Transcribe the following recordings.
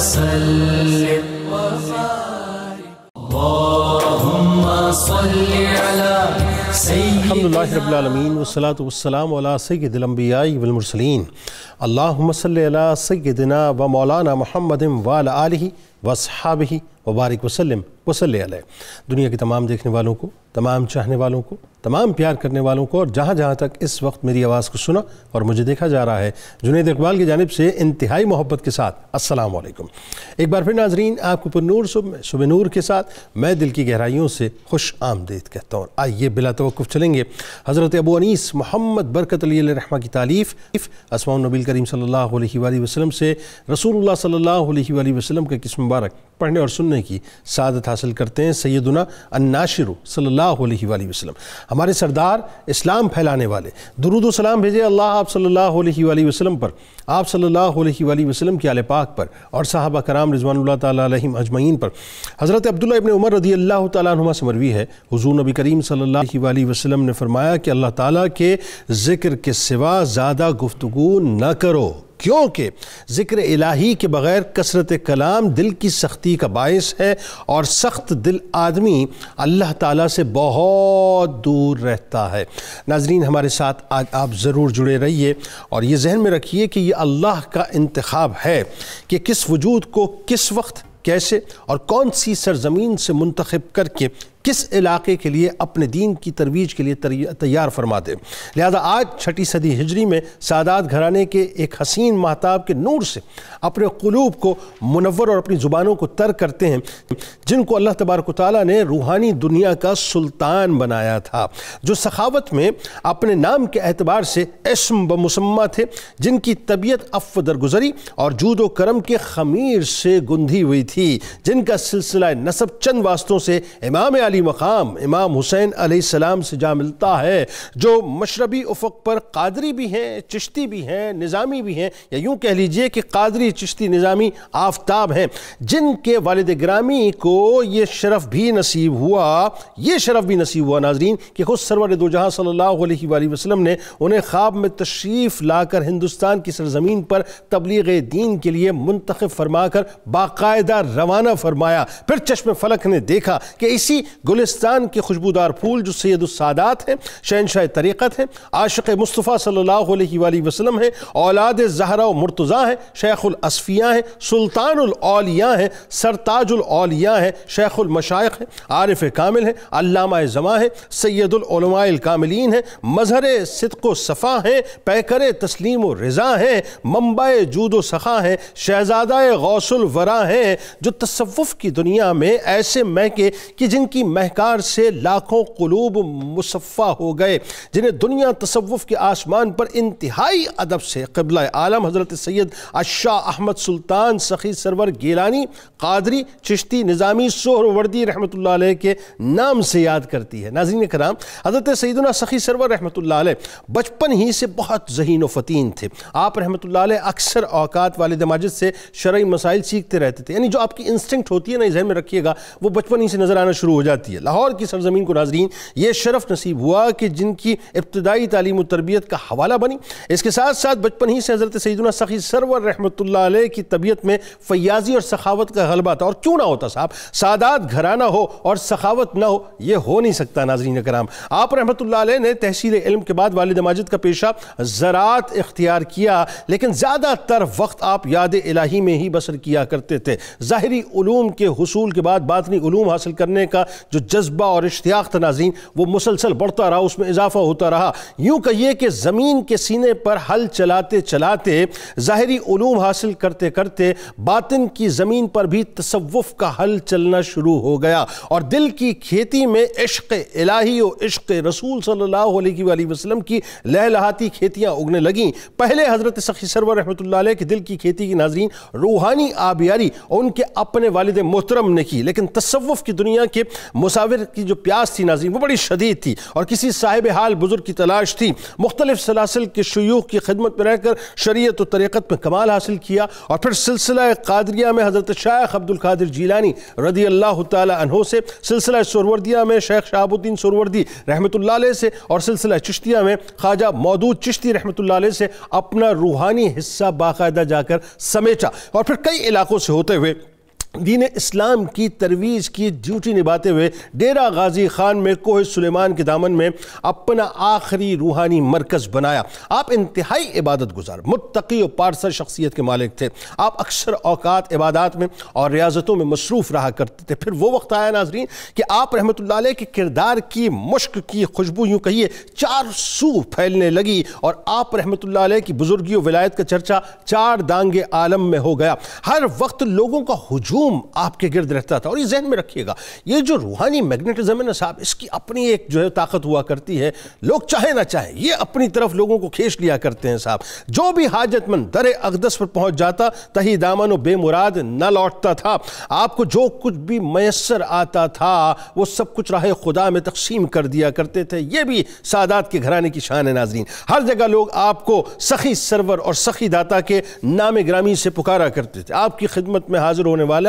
وسلم اللهم صل على سيدنا الحمدللہ رب العالمین والصلاة والسلام علی سید الانبیاء والمرسلین اللہم صلی علی سیدنا و مولانا محمد وعلی آلہ واصحابہ وبارک وسلم وصلی علیہ۔ دنیا کے تمام دیکھنے والوں کو، تمام چاہنے والوں کو، تمام پیار کرنے والوں کو، اور جہاں جہاں تک اس وقت میری آواز کو سنا اور مجھے دیکھا جا رہا ہے، جنید اقبال کی جانب سے انتہائی محبت کے ساتھ السلام علیکم۔ ایک بار پھر ناظرین، آپ کو پر نور صبح نور کے ساتھ میں دل کی گہرائیوں سے خوش آمدید کہتا ہوں۔ آئیے بلا توقف چلیں گے حضرت ابو انیس محمد برکت علیہ الرحمہ کی تالیف اسماء النبی کریم صلی اللہ علیہ وآلہ وسلم سے رسول اللہ صلی اللہ علیہ وآلہ وسلم کا قسم مبارک پڑھنے اور سننے کی سعادت حاصل کرتے ہیں سیدنا الناشر صلی اللہ علیہ وآلہ وسلم، ہمارے سردار، اسلام پھیلانے والے۔ درود و سلام بھیجے اللہ آپ صلی اللہ علیہ وآلہ وسلم پر، آپ صلی اللہ علیہ وآلہ وسلم کے آل پاک پر، اور صحابہ کرام رضوان اللہ تعالیٰ علیہم اجمعین پر۔ حضرت عبداللہ ابن عمر رضی اللہ تعالیٰ عنہما سے مروی ہے، حضور نبی کریم صلی اللہ علیہ وآلہ وسلم نے فرمایا کہ اللہ تعالیٰ کے ذکر کے سوا زیادہ گفتگو نہ کرو، کیونکہ ذکر الہی کے بغیر کثرت کلام دل کی سختی کا باعث ہے، اور سخت دل آدمی اللہ تعالیٰ سے بہت دور رہتا ہے۔ ناظرین، ہمارے ساتھ آج آپ ضرور جڑے رہیے، اور یہ ذہن میں رکھیے کہ یہ اللہ کا انتخاب ہے کہ کس وجود کو کس وقت، کیسے اور کون سی سرزمین سے منتخب کر کے کس علاقے کے لیے اپنے دین کی ترویج کے لیے تیار فرما دے۔ لہذا آج چھٹی صدی ہجری میں سادات گھرانے کے ایک حسین مہتاب کے نور سے اپنے قلوب کو منور اور اپنی زبانوں کو تر کرتے ہیں، جن کو اللہ تبارک و تعالیٰ نے روحانی دنیا کا سلطان بنایا تھا، جو سخاوت میں اپنے نام کے اعتبار سے اسم بمسمہ تھے، جن کی طبیعت عفو درگزری اور جود و کرم کے خمیر سے گندھی ہوئی تھی، جن کا سلسلہ نسب چند واسطوں سے امام علی مقام امام حسین علیہ السلام سے جا ملتا ہے، جو مشربی افق پر قادری بھی ہیں، چشتی بھی ہیں، نظامی بھی ہیں، یا یوں کہہ لیجئے کہ قادری، چشتی، نظامی آفتاب ہیں، جن کے والد گرامی کو یہ شرف بھی نصیب ہوا ناظرین کہ خود سرور دو جہاں صلی اللہ علیہ وآلہ وسلم نے انہیں خواب میں تشریف لا کر ہندوستان کی سرزمین پر تبلیغ دین کے لیے منتخب فرما کر باقاعدہ روانہ فرمایا۔ پھر چشم فلک نے دیکھا کہ اسی گلستان کے خوشبودار پھول جو سید السادات ہیں، شہنشاہ طریقت ہیں، عاشق مصطفیٰ صلی اللہ علیہ وآلہ وسلم ہیں، اولاد زہرا و مرتضیٰ ہیں، شیخ الاصفیاء ہیں، سلطان الاولیاء ہیں، سرتاج الاولیاء ہیں، شیخ المشائخ ہیں، عارف کامل ہیں، علامہ زماں ہیں، سید العلماء الکاملین ہیں، مظہر صدق و صفا ہیں، پیکر تسلیم و رضا ہیں، منبع جود و سخا ہیں، شہزادہ غوث الورا ہیں، جو تصوف کی دنیا میں ایسے مہکے کہ جن کی مہکار سے لاکھوں قلوب مصفہ ہو گئے، جنہیں دنیا تصوف کے آسمان پر انتہائی ادب سے قبلہ عالم حضرت سید الشاہ احمد سلطان سخی سرور گیلانی، قادری، چشتی، نظامی، سہروردی رحمۃ اللہ علیہ کے نام سے یاد کرتی ہے۔ ناظرین کرام، حضرت سیدنا سخی سرور رحمۃ اللہ علیہ بچپن ہی سے بہت ذہین و فطین تھے۔ آپ رحمۃ اللہ علیہ اکثر اوقات والد ماجد سے شرعی مسائل سیکھتے رہتے تھے، یعنی جو آپ کی انسٹنکٹ ہوتی ہے نا، ذہن میں رکھیے گا، وہ بچپن ہی سے نظر آنا شروع ہو جاتی ہے۔ لاہور کی سرزمین کو ناظرین یہ شرف نصیب ہوا کہ جن کی ابتدائی تعلیم و تربیت کا حوالہ بنی، اس کے ساتھ ساتھ بچپن ہی سے حضرت سیدنا سخی سرور رحمۃ اللہ علیہ کی طبیعت میں فیاضی اور سخاوت کا غلبہ تھا۔ اور کیوں نہ ہوتا صاحب، سادات گھرانہ ہو اور سخاوت نہ ہو، یہ ہو نہیں سکتا۔ ناظرین کرام، آپ رحمۃ اللہ علیہ نے تحصیل علم کے بعد والد ماجد کا پیشہ زراعت اختیار کیا، لیکن زیادہ تر وقت آپ یاد الہی میں ہی بسر کیا کرتے تھے۔ ظاہری علوم کے حصول کے بعد باطنی علوم حاصل کرنے کا جو جذبہ اور اشتیاق تھا ناظرین، وہ مسلسل بڑھتا رہا، اس میں اضافہ ہوتا رہا۔ یوں کہیے کہ زمین کے سینے پر ہل چلاتے چلاتے، ظاہری علوم حاصل کرتے کرتے، باطن کی زمین پر بھی تصوف کا ہل چلنا شروع ہو گیا، اور دل کی کھیتی میں عشق الہی و عشق رسول صلی اللہ علیہ وآلہ وسلم کی لہلہاتی کھیتیاں اگنے لگیں۔ پہلے حضرت سخی سرور رحمۃ اللہ علیہ کے دل کی کھیتی کی ناظرین روحانی آبیاری ان کے اپنے والد محترم نے کی، لیکن تصوف کی دنیا کے مسافر کی جو پیاس تھی ناظرین وہ بڑی شدید تھی اور کسی صاحب حال بزرگ کی تلاش تھی۔ مختلف سلاسل کے شیوخ کی خدمت میں رہ کر شریعت و طریقت میں کمال حاصل کیا اور پھر سلسلہ قادریہ میں حضرت شیخ عبد القادر جیلانی رضی اللہ تعالی عنہ سے، سلسلہ سہروردیہ میں شیخ شہاب الدین سہروردی رحمۃ اللہ علیہ سے اور سلسلہ چشتیہ میں خواجہ مودود چشتی رحمۃ اللہ علیہ سے اپنا روحانی حصہ باقاعدہ جا کر سمیٹا اور پھر کئی علاقوں سے ہوتے ہوئے دین اسلام کی ترویج کی ڈیوٹی نبھاتے ہوئے ڈیرہ غازی خان میں کوہ سلیمان کے دامن میں اپنا آخری روحانی مرکز بنایا۔ آپ انتہائی عبادت گزار، متقی و پارسا شخصیت کے مالک تھے۔ آپ اکثر اوقات عبادات میں اور ریاضتوں میں مصروف رہا کرتے تھے۔ پھر وہ وقت آیا ناظرین کہ آپ رحمۃ اللہ علیہ کے کردار کی مشک کی خوشبو یوں کہیے چار سو پھیلنے لگی اور آپ رحمۃ اللہ علیہ کی بزرگی و ولایت کا چرچا چار دانگ عالم میں ہو گیا۔ ہر وقت لوگوں کا ہجوم آپ کے گرد رہتا تھا اور یہ ذہن میں رکھیے گا، یہ جو روحانی میگنیٹزم ہے نا صاحب، اس کی اپنی ایک جو ہے طاقت ہوا کرتی ہے، لوگ چاہے نہ چاہے یہ اپنی طرف لوگوں کو کھینچ لیا کرتے ہیں صاحب۔ جو بھی حاجت مند در اقدس پر پہنچ جاتا تہی دامن و بے مراد نہ لوٹتا تھا۔ آپ کو جو کچھ بھی میسر آتا تھا وہ سب کچھ راہ خدا میں تقسیم کر دیا کرتے تھے۔ یہ بھی سادات کے گھرانے کی شان ہے ناظرین۔ ہر جگہ لوگ آپ کو سخی سرور اور سخی داتا کے نام گرامی سے پکارا کرتے تھے۔ آپ کی خدمت میں حاضر ہونے والا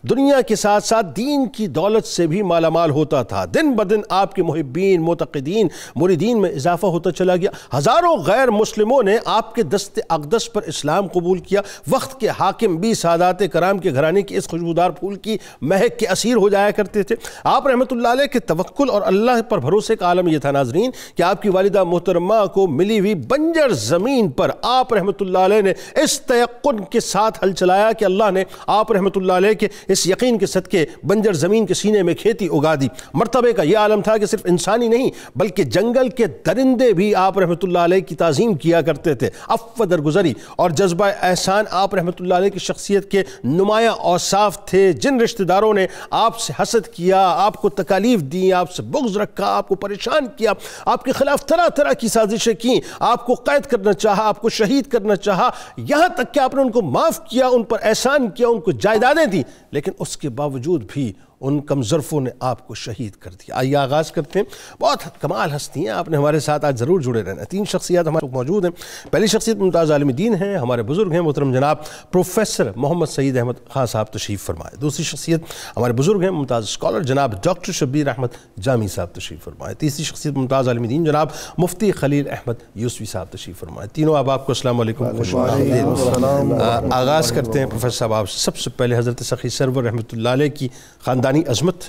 دنیا کے ساتھ ساتھ دین کی دولت سے بھی مالا مال ہوتا تھا۔ دن بدن آپ کے محبین، معتقدین، مریدین میں اضافہ ہوتا چلا گیا۔ ہزاروں غیر مسلموں نے آپ کے دست اقدس پر اسلام قبول کیا۔ وقت کے حاکم بھی سادات کرام کے گھرانے کی اس خوشبودار پھول کی مہک کے اسیر ہو جایا کرتے تھے۔ آپ رحمۃ اللہ علیہ کے توکل اور اللہ پر بھروسے کا عالم یہ تھا ناظرین کہ آپ کی والدہ محترمہ کو ملی ہوئی بنجر زمین پر آپ رحمۃ اللہ علیہ نے اس تیقن کے ساتھ حل چلایا کہ اللہ نے آپ رحمۃ اللہ علیہ کے اس یقین کے صدقے بنجر زمین کے سینے میں کھیتی اگا دی۔ مرتبے کا یہ عالم تھا کہ صرف انسانی نہیں بلکہ جنگل کے درندے بھی آپ رحمۃ اللہ علیہ کی تعظیم کیا کرتے تھے۔ عفو درگزری اور جذبہ احسان آپ رحمۃ اللہ علیہ کی شخصیت کے نمایاں اوصاف تھے۔ جن رشتہ داروں نے آپ سے حسد کیا، آپ کو تکالیف دی، آپ سے بغض رکھا، آپ کو پریشان کیا، آپ کے خلاف طرح طرح کی سازشیں کی، آپ کو قید کرنا چاہا، آپ کو شہید کرنا چاہا، یہاں تک کہ آپ نے ان کو معاف کیا، ان پر احسان کیا، ان کو جائیدادیں دی، لیکن اس کے باوجود بھی ان کمزرفوں نے آپ کو شہید کر دیا۔ آئیے آغاز کرتے ہیں۔ بہت کمال ہستی ہیں، آپ نے ہمارے ساتھ آج ضرور جڑے رہنا ہے۔ تین شخصیات ہمارے موجود ہیں۔ پہلی شخصیت ممتاز عالم دین ہیں، ہمارے بزرگ ہیں محترم جناب پروفیسر محمد سعید احمد خان صاحب تشریف فرمائے۔ دوسری شخصیت ہمارے بزرگ ہیں ممتاز اسکالر جناب ڈاکٹر شبیر احمد جامی صاحب تشریف فرمائے۔ تیسری شخصیت ممتاز عالم دین جناب مفتی خلیل احمد یوسفی صاحب تشریف فرمائے۔ تینوں آپ کو السلام علیکم، خوش آمدید۔ آغاز کرتے ہیں پروفیسر صاحب آپ سے۔ سب سے پہلے حضرت سخی سرور رحمۃ اللہ علیہ کی خاندانی عظمت،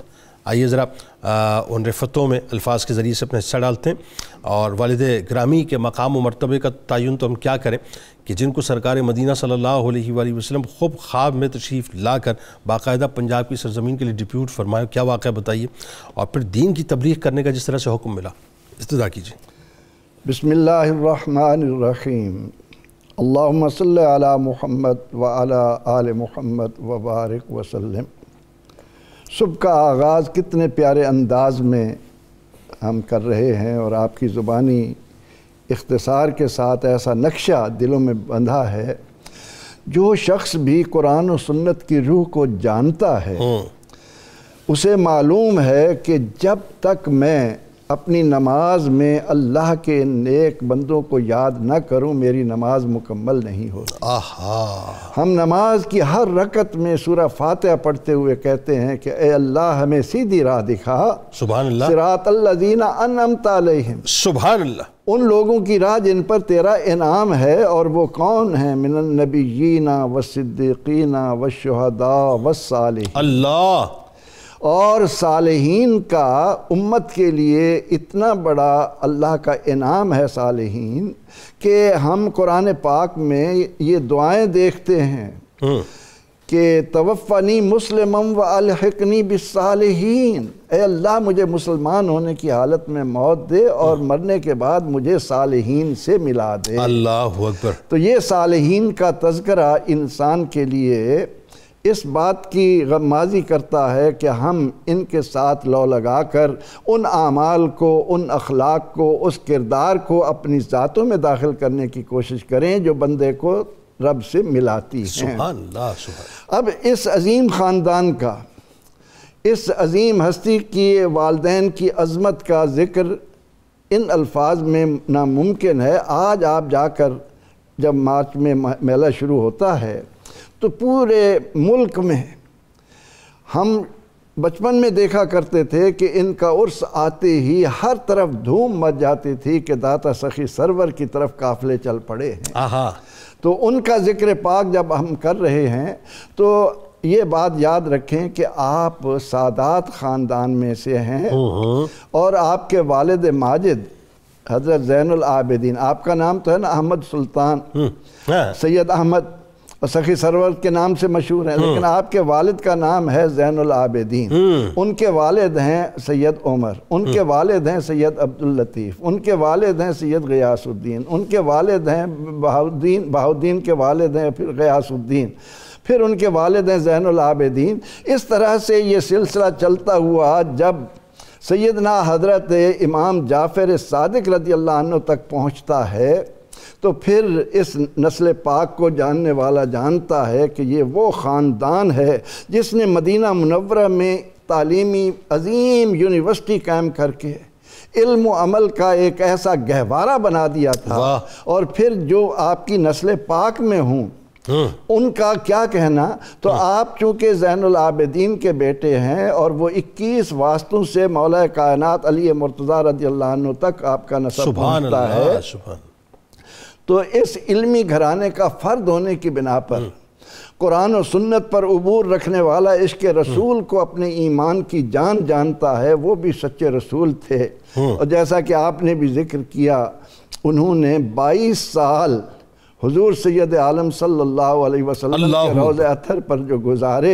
آئیے ذرا ان رفتوں میں الفاظ کے ذریعے سے اپنا حصہ ڈالتے ہیں اور والد گرامی کے مقام و مرتبے کا تعین تو ہم کیا کریں کہ جن کو سرکار مدینہ صلی اللہ علیہ وآلہ وسلم خوب خواب میں تشریف لا کر باقاعدہ پنجاب کی سرزمین کے لیے ڈپیوٹ فرمایا، کیا واقعہ بتائیے، اور پھر دین کی تبلیغ کرنے کا جس طرح سے حکم ملا، ابتدا کیجیے۔ بسم اللہ الرحمن الرحیم، اللہم صلی علی محمد وعلی آل محمد وبارک وسلم۔ صبح کا آغاز کتنے پیارے انداز میں ہم کر رہے ہیں اور آپ کی زبانی اختصار کے ساتھ ایسا نقشہ دلوں میں بندھا ہے۔ جو شخص بھی قرآن و سنت کی روح کو جانتا ہے اسے معلوم ہے کہ جب تک میں اپنی نماز میں اللہ کے نیک بندوں کو یاد نہ کروں میری نماز مکمل نہیں ہوتی۔ ہم نماز کی ہر رکعت میں سورہ فاتحہ پڑھتے ہوئے کہتے ہیں کہ اے اللہ ہمیں سیدھی راہ دکھا، سبحان اللہ، صراط الذین انعمت علیہم، سبحان اللہ، ان لوگوں کی راہ جن پر تیرا انعام ہے، اور وہ کون ہیں؟ من النبیین والصدیقین والشہداء والصالحین، اللہ اور صالحین کا امت کے لیے اتنا بڑا اللہ کا انعام ہے صالحین کہ ہم قرآن پاک میں یہ دعائیں دیکھتے ہیں کہ توفنی مسلمم و الحقنی بالصالحین، اے اللہ مجھے مسلمان ہونے کی حالت میں موت دے اور مرنے کے بعد مجھے صالحین سے ملا دے۔ اللہ اکبر۔ تو یہ صالحین کا تذکرہ انسان کے لیے اس بات کی غمازی کرتا ہے کہ ہم ان کے ساتھ لو لگا کر ان اعمال کو، ان اخلاق کو، اس کردار کو اپنی ذاتوں میں داخل کرنے کی کوشش کریں جو بندے کو رب سے ملاتی ہیں۔ سبحان اللہ، سبحان اللہ۔ اب اس عظیم خاندان کا، اس عظیم ہستی کی والدین کی عظمت کا ذکر ان الفاظ میں ناممکن ہے۔ آج آپ جا کر جب مارچ میں میلہ شروع ہوتا ہے تو پورے ملک میں ہم بچپن میں دیکھا کرتے تھے کہ ان کا عرس آتے ہی ہر طرف دھوم مچ جاتی تھی کہ داتا سخی سرور کی طرف قافلے چل پڑے ہیں۔ تو ان کا ذکر پاک جب ہم کر رہے ہیں تو یہ بات یاد رکھیں کہ آپ سادات خاندان میں سے ہیں اور آپ کے والد ماجد حضرت زین العابدین، آپ کا نام تو ہے نا احمد سلطان، سید احمد سخی سرور کے نام سے مشہور ہیں، لیکن آپ کے والد کا نام ہے زین العابدین۔ ان کے والد ہیں سید عمر، ان کے والد ہیں سید عبداللطیف، ان کے والد ہیں سید غیاث الدین، ان کے والد ہیں بہاؤدین کے والد ہیں پھر غیاث الدین، پھر ان کے والد ہیں زین العابدین۔ اس طرح سے یہ سلسلہ چلتا ہوا جب سیدنا حضرت امام جعفر صادق رضی اللہ عنہ تک پہنچتا ہے تو پھر اس نسل پاک کو جاننے والا جانتا ہے کہ یہ وہ خاندان ہے جس نے مدینہ منورہ میں تعلیمی عظیم یونیورسٹی قائم کر کے علم و عمل کا ایک ایسا گہوارہ بنا دیا تھا۔ اور پھر جو آپ کی نسل پاک میں ہوں ان کا کیا کہنا، تو آپ چونکہ زین العابدین کے بیٹے ہیں اور وہ 21 واسطوں سے مولا کائنات علی مرتضیٰ رضی اللہ عنہ تک آپ کا نسب پہنچتا ہے، تو اس علمی گھرانے کا فرد ہونے کی بنا پر قرآن و سنت پر عبور رکھنے والا عشق رسول کو اپنے ایمان کی جان جانتا ہے، وہ بھی سچے رسول تھے۔ اور جیسا کہ آپ نے بھی ذکر کیا، انہوں نے 22 سال حضور سید عالم صلی اللہ علیہ وسلم کے روضہ اطہر پر جو گزارے،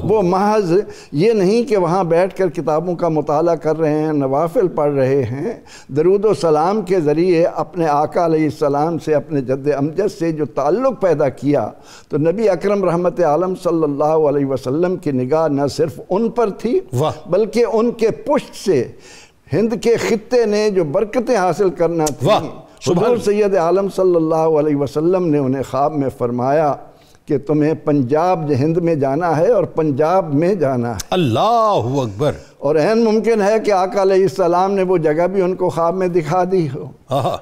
وہ محض یہ نہیں کہ وہاں بیٹھ کر کتابوں کا مطالعہ کر رہے ہیں، نوافل پڑھ رہے ہیں، درود و سلام کے ذریعے اپنے آقا علیہ السلام سے، اپنے جد امجد سے جو تعلق پیدا کیا، تو نبی اکرم رحمت عالم صلی اللہ علیہ وسلم کی نگاہ نہ صرف ان پر تھی بلکہ ان کے پشت سے ہند کے خطے نے جو برکتیں حاصل کرنا تھیں، حضور سید عالم صلی اللہ علیہ وسلم نے انہیں خواب میں فرمایا کہ تمہیں پنجاب ہند میں جانا ہے اور پنجاب میں جانا ہے۔ اللہ اکبر! اور عین ممکن ہے کہ آقا علیہ السلام نے وہ جگہ بھی ان کو خواب میں دکھا دی ہو۔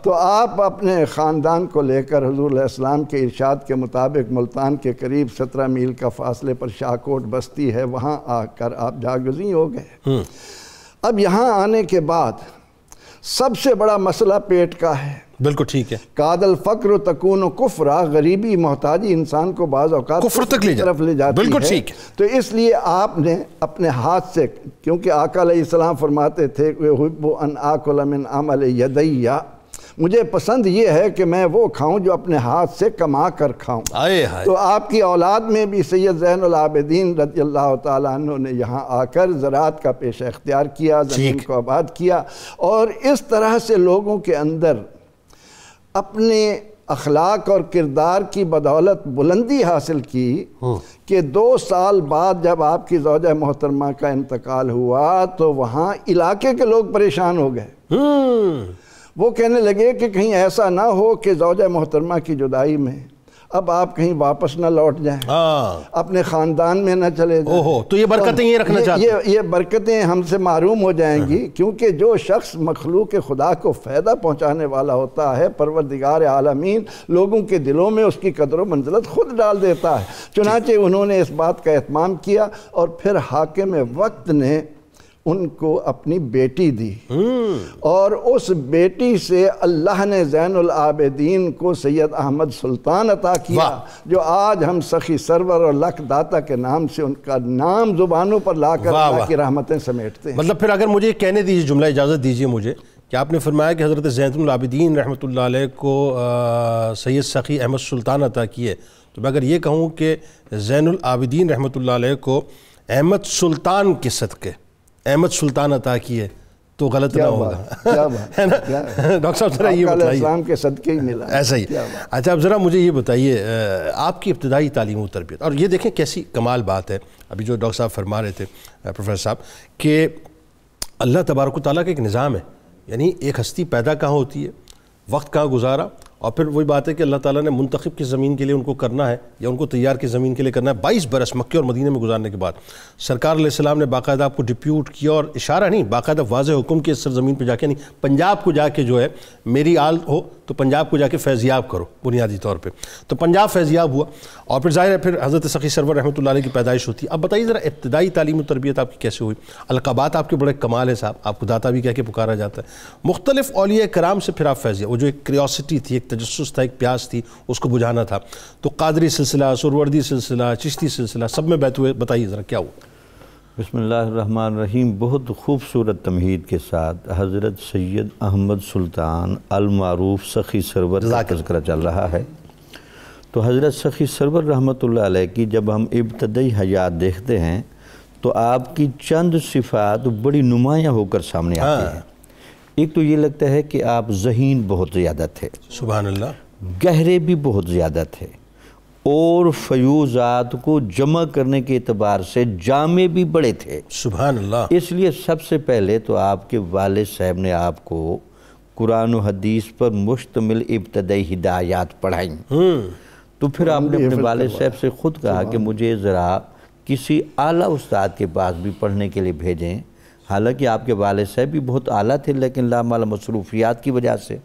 تو آپ اپنے خاندان کو لے کر حضور علیہ السلام کے ارشاد کے مطابق ملتان کے قریب 17 میل کا فاصلے پر شاہکوٹ بستی ہے، وہاں آ کر آپ جاگزیں ہو گئے۔ اب یہاں آنے کے بعد سب سے بڑا مسئلہ پیٹ کا ہے۔ بالکل ٹھیک ہے۔ قاد الفقر تکون کفرا، غریبی محتاجی انسان کو بعض اوقات کفر تک لے جاتی ہے، بالکل ٹھیک ہے۔ تو اس لیے آپ نے اپنے ہاتھ سے، کیونکہ آقا علیہ السلام فرماتے تھے وَأُحِبُّ أَنْ آكُلَ مِنْ عَمَلِ يَدَيَّ، مجھے پسند یہ ہے کہ میں وہ کھاؤں جو اپنے ہاتھ سے کما کر کھاؤں۔ تو آپ کی اولاد میں بھی سید زین العابدین رضی اللہ تعالیٰ عنہ نے یہاں آ کر زراعت کا پیشہ اختیار کیا، زمین کو آباد کیا، اور اس طرح سے لوگوں کے اندر اپنے اخلاق اور کردار کی بدولت بلندی حاصل کی کہ 2 سال بعد جب آپ کی زوجہ محترمہ کا انتقال ہوا تو وہاں علاقے کے لوگ پریشان ہو گئے۔ وہ کہنے لگے کہ کہیں ایسا نہ ہو کہ زوجہ محترمہ کی جدائی میں اب آپ کہیں واپس نہ لوٹ جائیں، اپنے خاندان میں نہ چلے جائیں، تو یہ برکتیں یہ رکھنا چاہتے ہیں، یہ برکتیں ہم سے محروم ہو جائیں گی، کیونکہ جو شخص مخلوق خدا کو فائدہ پہنچانے والا ہوتا ہے، پروردگار عالمین لوگوں کے دلوں میں اس کی قدر و منزلت خود ڈال دیتا ہے۔ چنانچہ انہوں نے اس بات کا اہتمام کیا اور پھر حاکم وقت نے ان کو اپنی بیٹی دی، اور اس بیٹی سے اللہ نے زین العابدین کو سید احمد سلطان عطا کیا، جو آج ہم سخی سرور اور لکھ داتا کے نام سے ان کا نام زبانوں پر لا کر اللہ کی رحمتیں سمیٹتے ہیں۔ مطلب پھر اگر مجھے کہنے دیجیے، جملہ اجازت دیجیے مجھے، کہ آپ نے فرمایا کہ حضرت زین العابدین رحمۃ اللہ علیہ کو سید سخی احمد سلطان عطا کیے، تو میں اگر یہ کہوں کہ زین العابدین رحمۃ اللہ علیہ کو احمد سلطان کے صدقے احمد سلطان عطا کیے تو غلط نہ ہوگا، ہے نا ڈاکٹر صاحب؟ ذرا یہ بتائیے، اسلام کے صدقے ہی ملا ایسا ہی۔ اچھا اب ذرا مجھے یہ بتائیے، آپ کی ابتدائی تعلیم و تربیت، اور یہ دیکھیں کیسی کمال بات ہے، ابھی جو ڈاکٹر صاحب فرما رہے تھے پروفیسر صاحب، کہ اللہ تبارک و تعالیٰ کا ایک نظام ہے، یعنی ایک ہستی پیدا کہاں ہوتی ہے، وقت کہاں گزارا، اور پھر وہی بات ہے کہ اللہ تعالیٰ نے منتخب کی زمین کے لیے ان کو کرنا ہے یا ان کو تیار کی زمین کے لیے کرنا ہے 22 برس مکے اور مدینے میں گزارنے کے بعد سرکار علیہ السلام نے باقاعدہ آپ کو ڈپیوٹ کیا اور اشارہ نہیں باقاعدہ واضح حکم کہ اس سرزمین پہ جا کے نہیں پنجاب کو جا کے جو ہے میری آل ہو تو پنجاب کو جا کے فیضیاب کرو بنیادی طور پہ. تو پنجاب فیضیاب ہوا اور پھر ظاہر ہے پھر حضرت سخی سرور رحمۃ اللہ علیہ کی پیدائش ہوتی ہے. اب بتائیے ذرا ابتدائی تعلیم و تربیت آپ کی کیسے ہوئی؟ القابات آپ کے بڑے کمال ہے صاحب, آپ کو داتا بھی کہہ کے پکارا جاتا ہے. مختلف اولیاء کرام سے پھر آپ فیضیاب, وہ جو ایک کریوسٹی تھی, ایک تجسس تھا, ایک پیاس تھی, اس کو بجھانا تھا. تو قادری سلسلہ, سروردی سلسلہ, چشتی سلسلہ سب میں بیت ہوئے, بتائیے ذرا کیا ہوا؟ بسم اللہ الرحمن الرحیم. بہت خوبصورت تمہید کے ساتھ حضرت سید احمد سلطان المعروف سخی سرور کا تذکرہ چل رہا ہے. تو حضرت سخی سرور رحمۃ اللہ علیہ کی جب ہم ابتدائی حیات دیکھتے ہیں تو آپ کی چند صفات بڑی نمایاں ہو کر سامنے آتی ہیں. ایک تو یہ لگتا ہے کہ آپ ذہین بہت زیادہ تھے, سبحان اللہ, گہرے بھی بہت زیادہ تھے, اور فیوزات کو جمع کرنے کے اعتبار سے جامع بھی بڑے تھے. سبحان اللہ. اس لیے سب سے پہلے تو آپ کے والد صاحب نے آپ کو قرآن و حدیث پر مشتمل ابتدائی ہدایات پڑھائیں. تو پھر آپ نے اپنے والد صاحب سے خود کہا کہ مجھے ذرا کسی اعلیٰ استاد کے پاس بھی پڑھنے کے لیے بھیجیں. حالانکہ آپ کے والد صاحب بھی بہت اعلیٰ تھے لیکن لامال مصروفیات کی وجہ سے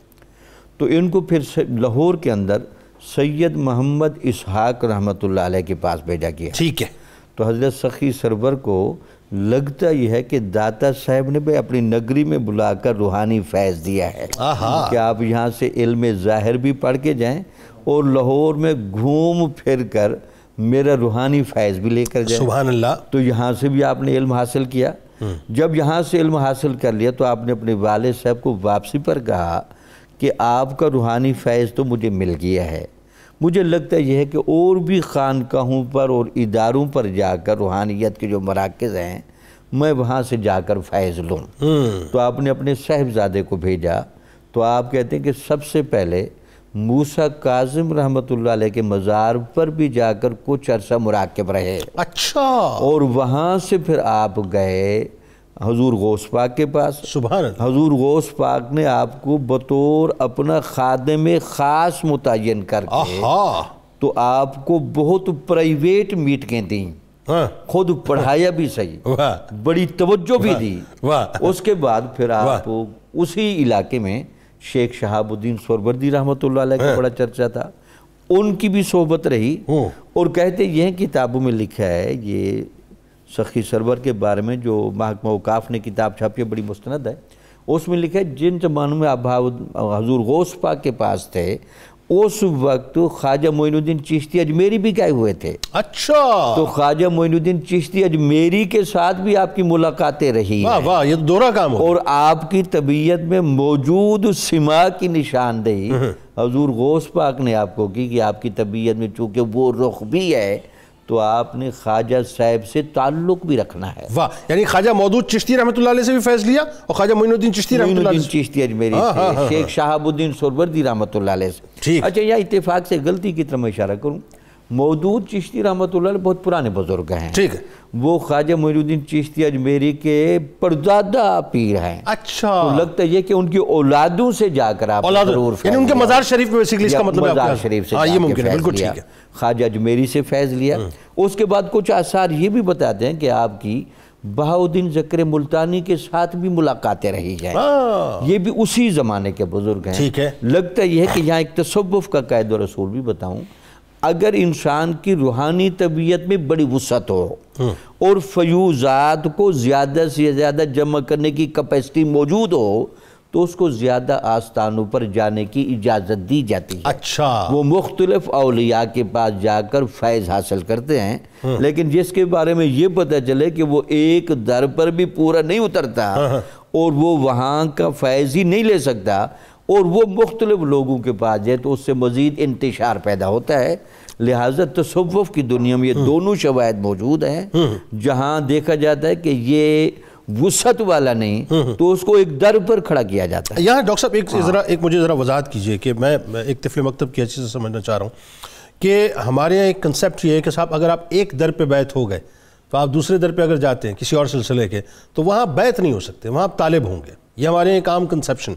تو ان کو پھر لاہور کے اندر سید محمد اسحاق رحمۃ اللہ علیہ کے پاس بھیجا گیا. ٹھیک ہے. تو حضرت سخی سرور کو لگتا یہ ہے کہ داتا صاحب نے بھی اپنی نگری میں بلا کر روحانی فیض دیا ہے کہ آپ یہاں سے علم ظاہر بھی پڑھ کے جائیں اور لاہور میں گھوم پھر کر میرا روحانی فیض بھی لے کر جائیں. سبحان اللہ. تو یہاں سے بھی آپ نے علم حاصل کیا. جب یہاں سے علم حاصل کر لیا تو آپ نے اپنے والد صاحب کو واپسی پر کہا کہ آپ کا روحانی فیض تو مجھے مل گیا ہے, مجھے لگتا یہ ہے کہ اور بھی خانقاہوں پر اور اداروں پر جا کر روحانیت کے جو مراکز ہیں میں وہاں سے جا کر فیض لوں. تو آپ نے اپنے صاحبزادے کو بھیجا. تو آپ کہتے ہیں کہ سب سے پہلے موسیٰ کاظم رحمۃ اللہ علیہ کے مزار پر بھی جا کر کچھ عرصہ مراقب رہے. اچھا. اور وہاں سے پھر آپ گئے حضور غوث پاک کے پاس. سبحان اللہ. حضور غوث پاک نے آپ کو بطور اپنا خادم خاص متعین کر کے تو آپ کو بہت پرائیویٹ میٹنگیں دیں, خود پڑھایا بھی صحیح, بڑی توجہ بھی دی. اس کے بعد پھر آپ اسی علاقے میں شیخ شہاب الدین سروردی رحمۃ اللہ علیہ کا بڑا چرچا تھا, ان کی بھی صحبت رہی. اور کہتے یہ کتابوں میں لکھا ہے, یہ سخی سرور کے بارے میں جو محکمہ اوقاف نے کتاب چھاپی ہے, بڑی مستند ہے, اس میں لکھا ہے جن زمانوں میں آپ حضور غوث پاک کے پاس تھے اس وقت خواجہ معین الدین چشتی اجمیری بھی گئے ہوئے تھے. اچھا. تو خواجہ معین الدین چشتی اجمیری کے ساتھ بھی آپ کی ملاقاتیں رہی ہیں. واہ, یہ دورہ کام ہو. اور آپ کی طبیعت میں موجود سما کی نشاندہی حضور غوث پاک نے آپ کو کی کہ آپ کی طبیعت میں چونکہ وہ رخ بھی ہے تو آپ نے خواجہ صاحب سے تعلق بھی رکھنا ہے. واہ, یعنی خواجہ مودود چشتی رحمۃ اللہ علیہ سے بھی فیض لیا اور خواجہ معین الدین چشتی رحمۃ اللہ علیہ سے. چشتی اجمیری سے, شیخ شہاب الدین سروردی رحمۃ اللہ علیہ سے. اچھا, یہ اتفاق سے غلطی کی طرف میں اشارہ کروں, مودود چشتی رحمۃ اللہ علیہ بہت پرانے بزرگ ہیں. ٹھیک ہے. وہ خواجہ معین الدین چشتی اجمیری کے پردادا پیر ہیں. اچھا. تو لگتا یہ کہ ان کی اولادوں سے جا کر آپ ضرور یعنی ان کے مزار شریف میں بیسیکلی اس کا مطلب ہے مزار شریف سے یہ ممکن ہے. بالکل ٹھیک ہے. خواجہ اجمیری سے فیض لیا. اس کے بعد کچھ آثار یہ بھی بتاتے ہیں کہ آپ کی بہاؤدین ذکر ملتانی کے ساتھ بھی ملاقاتیں رہی ہیں. یہ بھی اسی زمانے کے بزرگ ہیں. ٹھیک ہے. لگتا یہ ہے کہ یہاں ایک تصوف کا قید و رسول بھی بتاؤں, اگر انسان کی روحانی طبیعت میں بڑی وسعت ہو اور فیوزات کو زیادہ سے زیادہ جمع کرنے کی کیپیسٹی موجود ہو تو اس کو زیادہ آستانوں پر جانے کی اجازت دی جاتی ہے. اچھا. وہ مختلف اولیاء کے پاس جا کر فیض حاصل کرتے ہیں, لیکن جس کے بارے میں یہ پتہ چلے کہ وہ ایک در پر بھی پورا نہیں اترتا اور وہ وہاں کا فیض ہی نہیں لے سکتا اور وہ مختلف لوگوں کے پاس جائے تو اس سے مزید انتشار پیدا ہوتا ہے. لہٰذا تصوف کی دنیا میں یہ دونوں شواہد موجود ہیں جہاں دیکھا جاتا ہے کہ یہ وسعت والا نہیں تو اس کو ایک در پر کھڑا کیا جاتا ہے. یہاں ڈاکٹر صاحب ایک مجھے ذرا وضاحت کیجئے کہ میں ایک طفل مکتب کی حیثیت سے سمجھنا چاہ رہا ہوں کہ ہمارے یہاں ایک کنسیپٹ یہ ہے کہ صاحب اگر آپ ایک در پہ بیعت ہو گئے تو آپ دوسرے در پہ اگر جاتے ہیں کسی اور سلسلے کے تو وہاں بیعت نہیں ہو سکتے, وہاں آپ طالب ہوں گے. یہ ہمارے یہاں ایک عام کنسیپشن.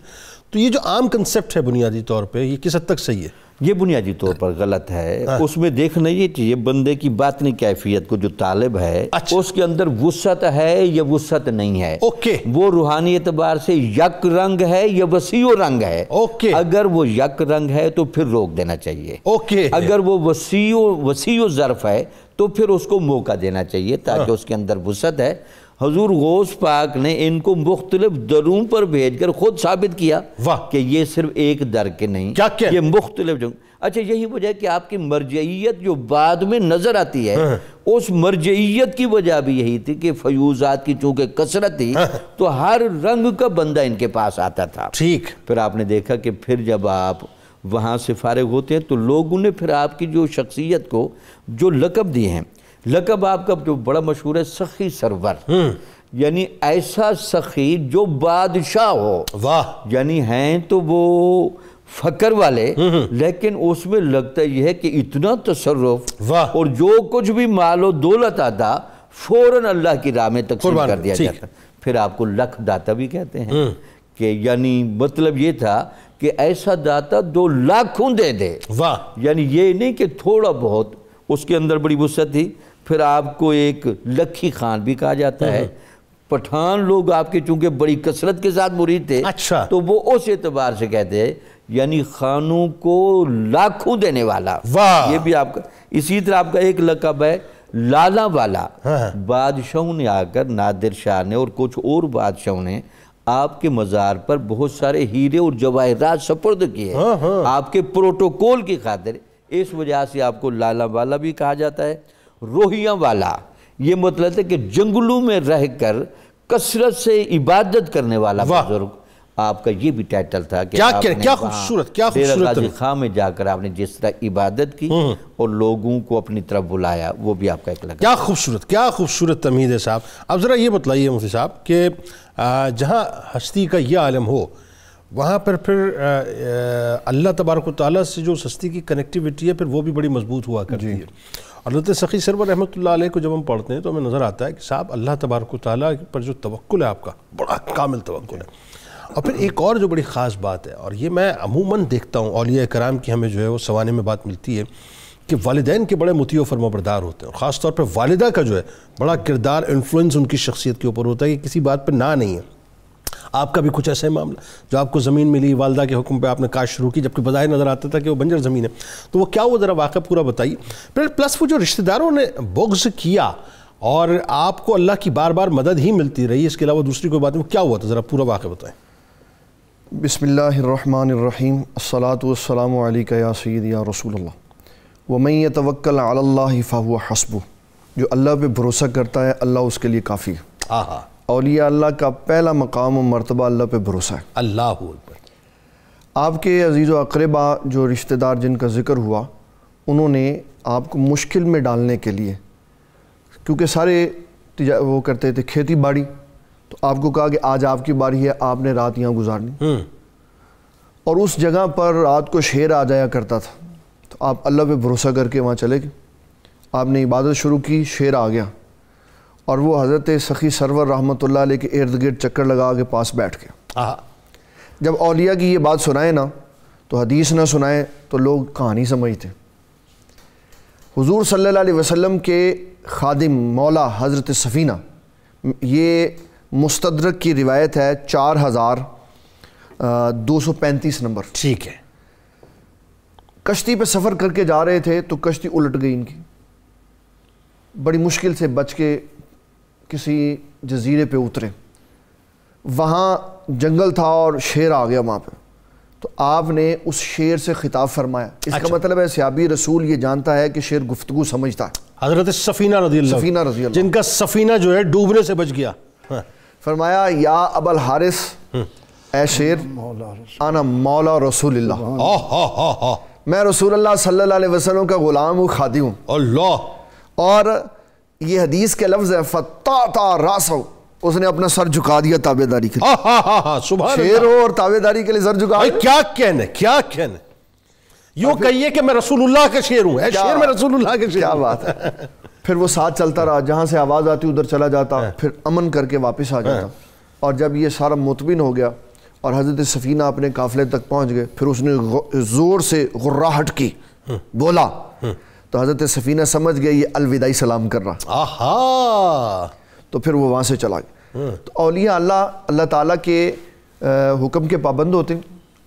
تو یہ جو عام کنسیپٹ ہے بنیادی طور پہ یہ کس حد تک صحیح ہے؟ یہ بنیادی طور پر غلط ہے. اس میں دیکھنا یہ چاہیے بندے کی باطنی کیفیت کو جو طالب ہے اس کے اندر وسعت ہے یا وسعت نہیں ہے. وہ روحانی اعتبار سے یک رنگ ہے یا وسیع رنگ ہے. اگر وہ یک رنگ ہے تو پھر روک دینا چاہیے. اگر وہ وسیع ظرف ہے تو پھر اس کو موقع دینا چاہیے تاکہ اس کے اندر وسعت ہے. حضور غوث پاک نے ان کو مختلف دروں پر بھیج کر خود ثابت کیا کہ یہ صرف ایک در کے نہیں، یہ مختلف جگہ. اچھا یہی وجہ ہے کہ آپ کی مرجعیت جو بعد میں نظر آتی ہے اس مرجعیت کی وجہ بھی یہی تھی کہ فیوزات کی چونکہ کثرت تھی تو ہر رنگ کا بندہ ان کے پاس آتا تھا. ٹھیک. پھر آپ نے دیکھا کہ پھر جب آپ وہاں سے فارغ ہوتے ہیں تو لوگوں نے پھر آپ کی جو شخصیت کو جو لقب دیے ہیں، لقب آپ کا جو بڑا مشہور ہے سخی سرور، یعنی ایسا سخی جو بادشاہ ہو. یعنی ہیں تو وہ فقر والے لیکن اس میں لگتا یہ ہے کہ اتنا تصرف اور جو کچھ بھی مال و دولت آتا فوراً اللہ کی راہ میں تقسیم کر دیا جاتا. پھر آپ کو لکھ داتا بھی کہتے ہیں کہ یعنی مطلب یہ تھا کہ ایسا داتا 2 لاکھوں دے دے. یعنی یہ نہیں کہ تھوڑا بہت، اس کے اندر بڑی وسعت تھی. پھر آپ کو ایک لکھی خان بھی کہا جاتا ہے. پٹھان لوگ آپ کے چونکہ بڑی کثرت کے ساتھ مرید تھے تو وہ اس اعتبار سے کہتے ہیں یعنی خانوں کو لاکھوں دینے والا. یہ بھی آپ کا. اسی طرح آپ کا ایک لقب ہے لالا والا. بادشاہوں نے آ کر، نادر شاہ نے اور کچھ اور بادشاہوں نے آپ کے مزار پر بہت سارے ہیرے اور جواہرات سپرد کیے آپ کے پروٹوکول کی خاطر. اس وجہ سے آپ کو لالا والا بھی کہا جاتا ہے. روحیاں والا یہ مطلب ہے کہ جنگلوں میں رہ کر کثرت سے عبادت کرنے والا بزرگ. آپ کا یہ بھی ٹائٹل تھا کہ کیا خوبصورت ڈیرہ غازی خان میں جا کر آپ نے جس طرح عبادت کی اور لوگوں کو اپنی طرف بلایا، وہ بھی آپ کا ایک لگا. کیا خوبصورت تمہید ہے صاحب. اب ذرا یہ بتلائیے مفتی صاحب کہ جہاں ہستی کا یہ عالم ہو وہاں پر پھر اللہ تبارک و تعالیٰ سے جو ہستی کی کنیکٹیویٹی ہے پھر وہ بھی بڑی مضبوط ہوا کرتی ہے. اور حضرت سخی سرور رحمۃ اللہ علیہ کو جب ہم پڑھتے ہیں تو ہمیں نظر آتا ہے کہ صاحب اللہ تبارک و تعالیٰ پر جو توکل ہے آپ کا بڑا کامل توکل ہے. اور پھر ایک اور جو بڑی خاص بات ہے، اور یہ میں عموماً دیکھتا ہوں اولیاء کرام کی ہمیں جو ہے وہ سوانے میں بات ملتی ہے کہ والدین کے بڑے مطیع و فرمانبردار ہوتے ہیں. اور خاص طور پہ والدہ کا جو ہے بڑا کردار انفلوئنس ان کی شخصیت کے اوپر ہوتا ہے کہ کسی بات پہ نہ نہیں ہے. آپ کا بھی کچھ ایسا ہے معاملہ جو آپ کو زمین ملی، والدہ کے حکم پہ آپ نے کاشت شروع کی جبکہ بظاہر نظر آتا تھا کہ وہ بنجر زمین ہے. تو وہ کیا وہ ذرا واقعہ پورا بتائیے. پھر پلس وہ جو رشتہ داروں نے بغض کیا اور آپ کو اللہ کی بار بار مدد ہی ملتی رہی، اس کے علاوہ دوسری کوئی بات نہیں، کیا ہوا تھا ذرا پورا واقعہ بتائیں. بسم اللہ الرحمن الرحیم. الصلاۃ والسلام علیک یا سیدی یا رسول اللہ. ومن یتوکل علی اللہ فہو حسبہ. جو اللہ پہ بھروسہ کرتا ہے اللہ اس کے لیے کافی ہے. اولیاء اللہ کا پہلا مقام و مرتبہ اللہ پہ بھروسہ ہے. اللہ اکبر. آپ کے عزیز و اقربا جو رشتہ دار جن کا ذکر ہوا انہوں نے آپ کو مشکل میں ڈالنے کے لیے، کیونکہ سارے وہ کرتے تھے کھیتی باڑی، تو آپ کو کہا کہ آج آپ کی باری ہے، آپ نے رات یہاں گزارنی. اور اس جگہ پر رات کو شیر آ جایا کرتا تھا تو آپ اللہ پہ بھروسہ کر کے وہاں چلے گئے. آپ نے عبادت شروع کی، شیر آ گیا اور وہ حضرت سخی سرور رحمۃ اللہ علیہ کے ارد گرد چکر لگا کے پاس بیٹھ گیا. جب اولیاء کی یہ بات سنائے نا تو حدیث نہ سنائے تو لوگ کہانی سمجھتے. حضور صلی اللہ علیہ وسلم کے خادم مولا حضرت سفینہ، یہ مستدرک کی روایت ہے 4235 نمبر. ٹھیک ہے. کشتی پہ سفر کر کے جا رہے تھے تو کشتی الٹ گئی ان کی. بڑی مشکل سے بچ کے کسی جزیرے پہ اترے. وہاں جنگل تھا اور شیر آ گیا وہاں پہ. تو آپ نے اس شیر سے خطاب فرمایا. اس کا مطلب ہے صحابی رسول یہ جانتا ہے کہ شیر گفتگو سمجھتا ہے. حضرت سفینہ رضی اللہ جن کا سفینہ جو ہے ڈوبنے سے بچ گیا. فرمایا یا ابا الحارث، اے شیر، انا مولا رسول اللہ، میں رسول اللہ صلی اللہ علیہ وسلم کا غلام ہوں، خادم ہوں. اللہ. اور یہ حدیث کے لفظ ہے فَتَّعْتَعَ رَاسَهُ، اس نے اپنا سر جھکا دیا تابعداری کے لیے. شیر ہو اور تابعداری کے لیے سر جھکا دیا. کیا کہنے، کیا کہنے. یوں کہیے کہ میں رسول اللہ کا شیر ہوں. اے شیر میں رسول اللہ کا شیر. کیا بات ہے. پھر وہ ساتھ چلتا رہا، جہاں سے آواز آتی ادھر چلا جاتا، پھر امن کر کے واپس آ جاتا. اور جب یہ سارا مطمئن ہو گیا اور حضرت سفینہ اپنے قافلے تک پہنچ گئے، پھر اس نے زور سے غراہٹ کی، بولا، تو حضرت سفینہ سمجھ گئے یہ الوداعی سلام کر رہا، آہا، تو پھر وہ وہاں سے چلا گیا۔ تو اولیاء اللہ تعالیٰ کے حکم کے پابند ہوتے ہیں،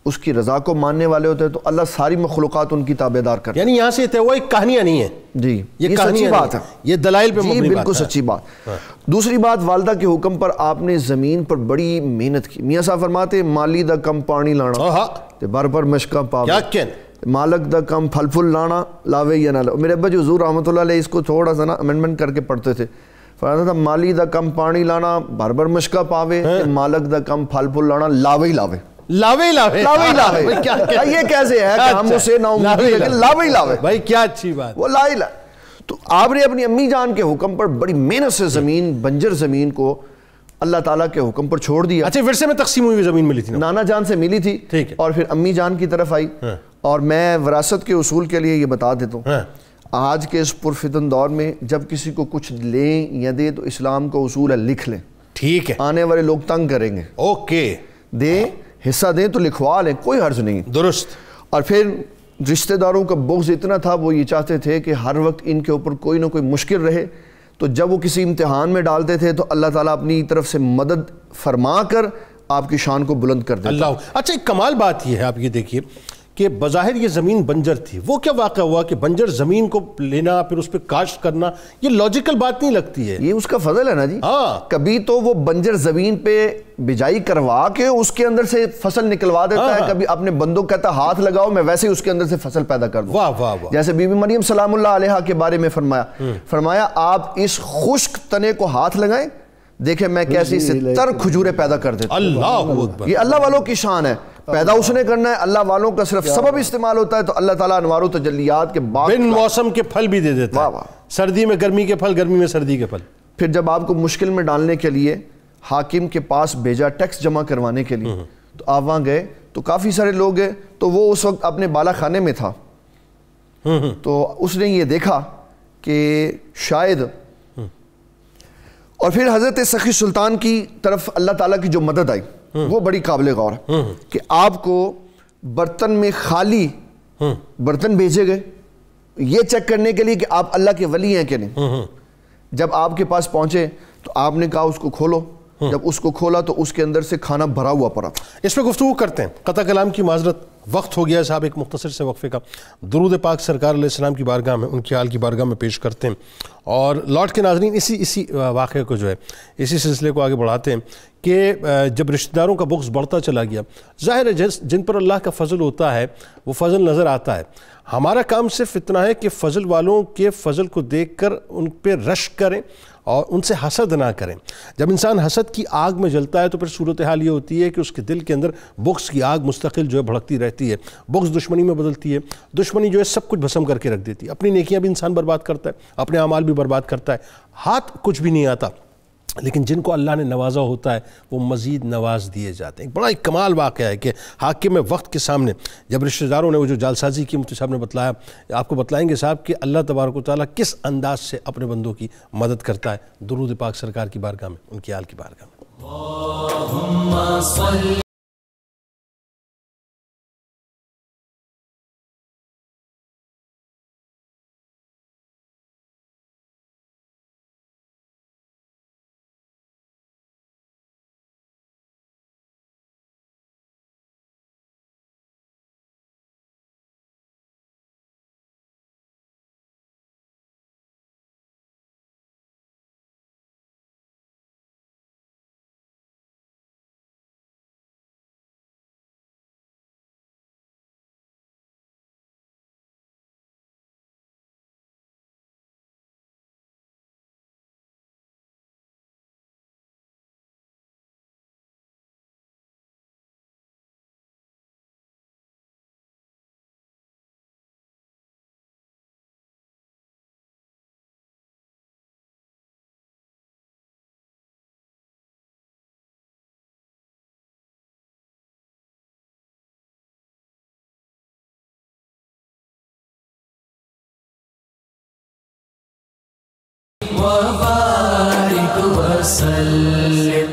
اس کی رضا کو ماننے والے ہوتے ہیں، تو اللہ ساری مخلوقات ان کی تابعدار کرتے ہیں۔ یعنی یہاں سے وہ ایک کہانیاں نہیں ہے جی، یہ سچی بات ہے، یہ دلائل پہ جی مبنی بات بالکل ہے۔ سچی بات۔ دوسری بات، والدہ کے حکم پر آپ نے زمین پر بڑی محنت کی۔ میاں صاحب فرماتے ہیں مالی دا کم پانی لانا تے بر پر مشکاں پاوے، کیا کہنے، مالک دا کم پھل پھل لانا لاوے یا نہ لاوے۔ میرے ابا جو حضور رحمۃ اللہ علیہ اس کو تھوڑا سا نا امینڈمنٹ کر کے پڑھتے تھے، فرماتا تھا مالی دا کم پانی لانا بر بر مشکاں پاوے، مالک دا کم پھل پھل لانا لاوے لاوے، لاوے لاوے لاوے لاوے۔ یہ کیسے ہے کہ ہم اسے نا امیدی لیکن لاوے لاوے، بھائی کیا اچھی بات، وہ لا الہ۔ تو آپ نے اپنی امی جان کے حکم پر بڑی محنت سے زمین، بنجر زمین کو اللہ تعالیٰ کے حکم پر چھوڑ دیا۔ اچھا ورثے میں تقسیم ہوئی زمین ملی تھی، نانا جان سے ملی تھی اور پھر امی جان کی طرف آئی۔ اور میں وراثت کے اصول کے لیے یہ بتا دیتا ہوں، آج کے اس پرفتن دور میں جب کسی کو کچھ لیں یا دیں تو اسلام کا اصول ہے لکھ لیں، ٹھیک ہے، آنے والے لوگ تنگ کریں گے، اوکے، دیں حصہ دیں تو لکھوا لیں، کوئی حرج نہیں، درست۔ اور پھر رشتہ داروں کا بغض اتنا تھا، وہ یہ چاہتے تھے کہ ہر وقت ان کے اوپر کوئی نہ کوئی مشکل رہے، تو جب وہ کسی امتحان میں ڈالتے تھے تو اللہ تعالیٰ اپنی طرف سے مدد فرما کر آپ کی شان کو بلند کر دیتا۔ اللہ، اچھا ایک کمال بات یہ ہے، آپ یہ دیکھیے کہ بظاہر یہ زمین بنجر تھی، وہ کیا واقعہ ہوا کہ بنجر زمین کو لینا پھر اس پہ کاشت کرنا، یہ لاجیکل بات نہیں لگتی ہے، یہ اس کا فضل ہے نا جی۔ ہاں، کبھی تو وہ بنجر زمین پہ بجائی کروا کے اس کے اندر سے فصل نکلوا دیتا ہے، کبھی اپنے بندوں کہتا ہاتھ لگاؤ میں ویسے ہی اس کے اندر سے فصل پیدا کر دوں۔ واہ واہ واہ، جیسے بی بی مریم سلام اللہ علیہا کے بارے میں فرمایا آپ اس خشک تنے کو ہاتھ لگائیں، دیکھیں میں کیسی اس سے تر کھجوریں پیدا کر دیتا ہوں۔ اللہ اکبر، یہ اللہ والوں کی شان ہے، پیدا اس نے کرنا ہے، اللہ والوں کا صرف سبب استعمال ہوتا ہے، تو اللہ تعالیٰ انوار و تجلیات کے باغ بن موسم کے پھل بھی دے دیتا ہے، سردی میں گرمی کے پھل، گرمی میں سردی کے پھل۔ پھر جب آپ کو مشکل میں ڈالنے کے لیے حاکم کے پاس بھیجا ٹیکس جمع کروانے کے لیے، تو آپ وہاں گئے تو کافی سارے لوگ گئے، تو وہ اس وقت اپنے بالا خانے میں تھا، تو اس نے یہ دیکھا کہ شاید، اور پھر حضرت سخی سلطان کی طرف اللہ تعالیٰ کی جو مدد آئی وہ بڑی قابل غور ہے کہ آپ کو برتن میں خالی برتن بھیجے گئے یہ چیک کرنے کے لیے کہ آپ اللہ کے ولی ہیں کہ نہیں۔ جب آپ کے پاس پہنچے تو آپ نے کہا اس کو کھولو، جب اس کو کھولا تو اس کے اندر سے کھانا بھرا ہوا پڑا تھا۔ اس پہ گفتگو کرتے ہیں، قطع کلام کی معذرت، وقت ہو گیا صاحب، ایک مختصر سے وقفے کا درود پاک سرکار علیہ السلام کی بارگاہ میں، ان کی آل کی بارگاہ میں پیش کرتے ہیں، اور لوٹ کے ناظرین اسی واقعے کو جو ہے، اسی سلسلے کو آگے بڑھاتے ہیں کہ جب رشتہ داروں کا بغض بڑھتا چلا گیا، ظاہر ہے جن پر اللہ کا فضل ہوتا ہے وہ فضل نظر آتا ہے، ہمارا کام صرف اتنا ہے کہ فضل والوں کے فضل کو دیکھ کر ان پہ رشک کریں اور ان سے حسد نہ کریں۔ جب انسان حسد کی آگ میں جلتا ہے تو پھر صورتحال یہ ہوتی ہے کہ اس کے دل کے اندر بغض کی آگ مستقل جو ہے بھڑکتی رہتی ہے، بغض دشمنی میں بدلتی ہے، دشمنی جو ہے سب کچھ بھسم کر کے رکھ دیتی ہے، اپنی نیکیاں بھی انسان برباد کرتا ہے، اپنے اعمال بھی برباد کرتا ہے، ہاتھ کچھ بھی نہیں آتا، لیکن جن کو اللہ نے نوازا ہوتا ہے وہ مزید نواز دیے جاتے ہیں۔ ایک بڑا ایک کمال واقعہ ہے کہ حاکم وقت کے سامنے جب رشتہ داروں نے وہ جو جالسازی کی، مفتی صاحب نے بتلایا، آپ کو بتلائیں گے صاحب کہ اللہ تبارک و تعالیٰ کس انداز سے اپنے بندوں کی مدد کرتا ہے۔ درود پاک سرکار کی بارگاہ میں، ان کی آل کی بارگاہ میں۔ اللہم صلی وبارك وسلم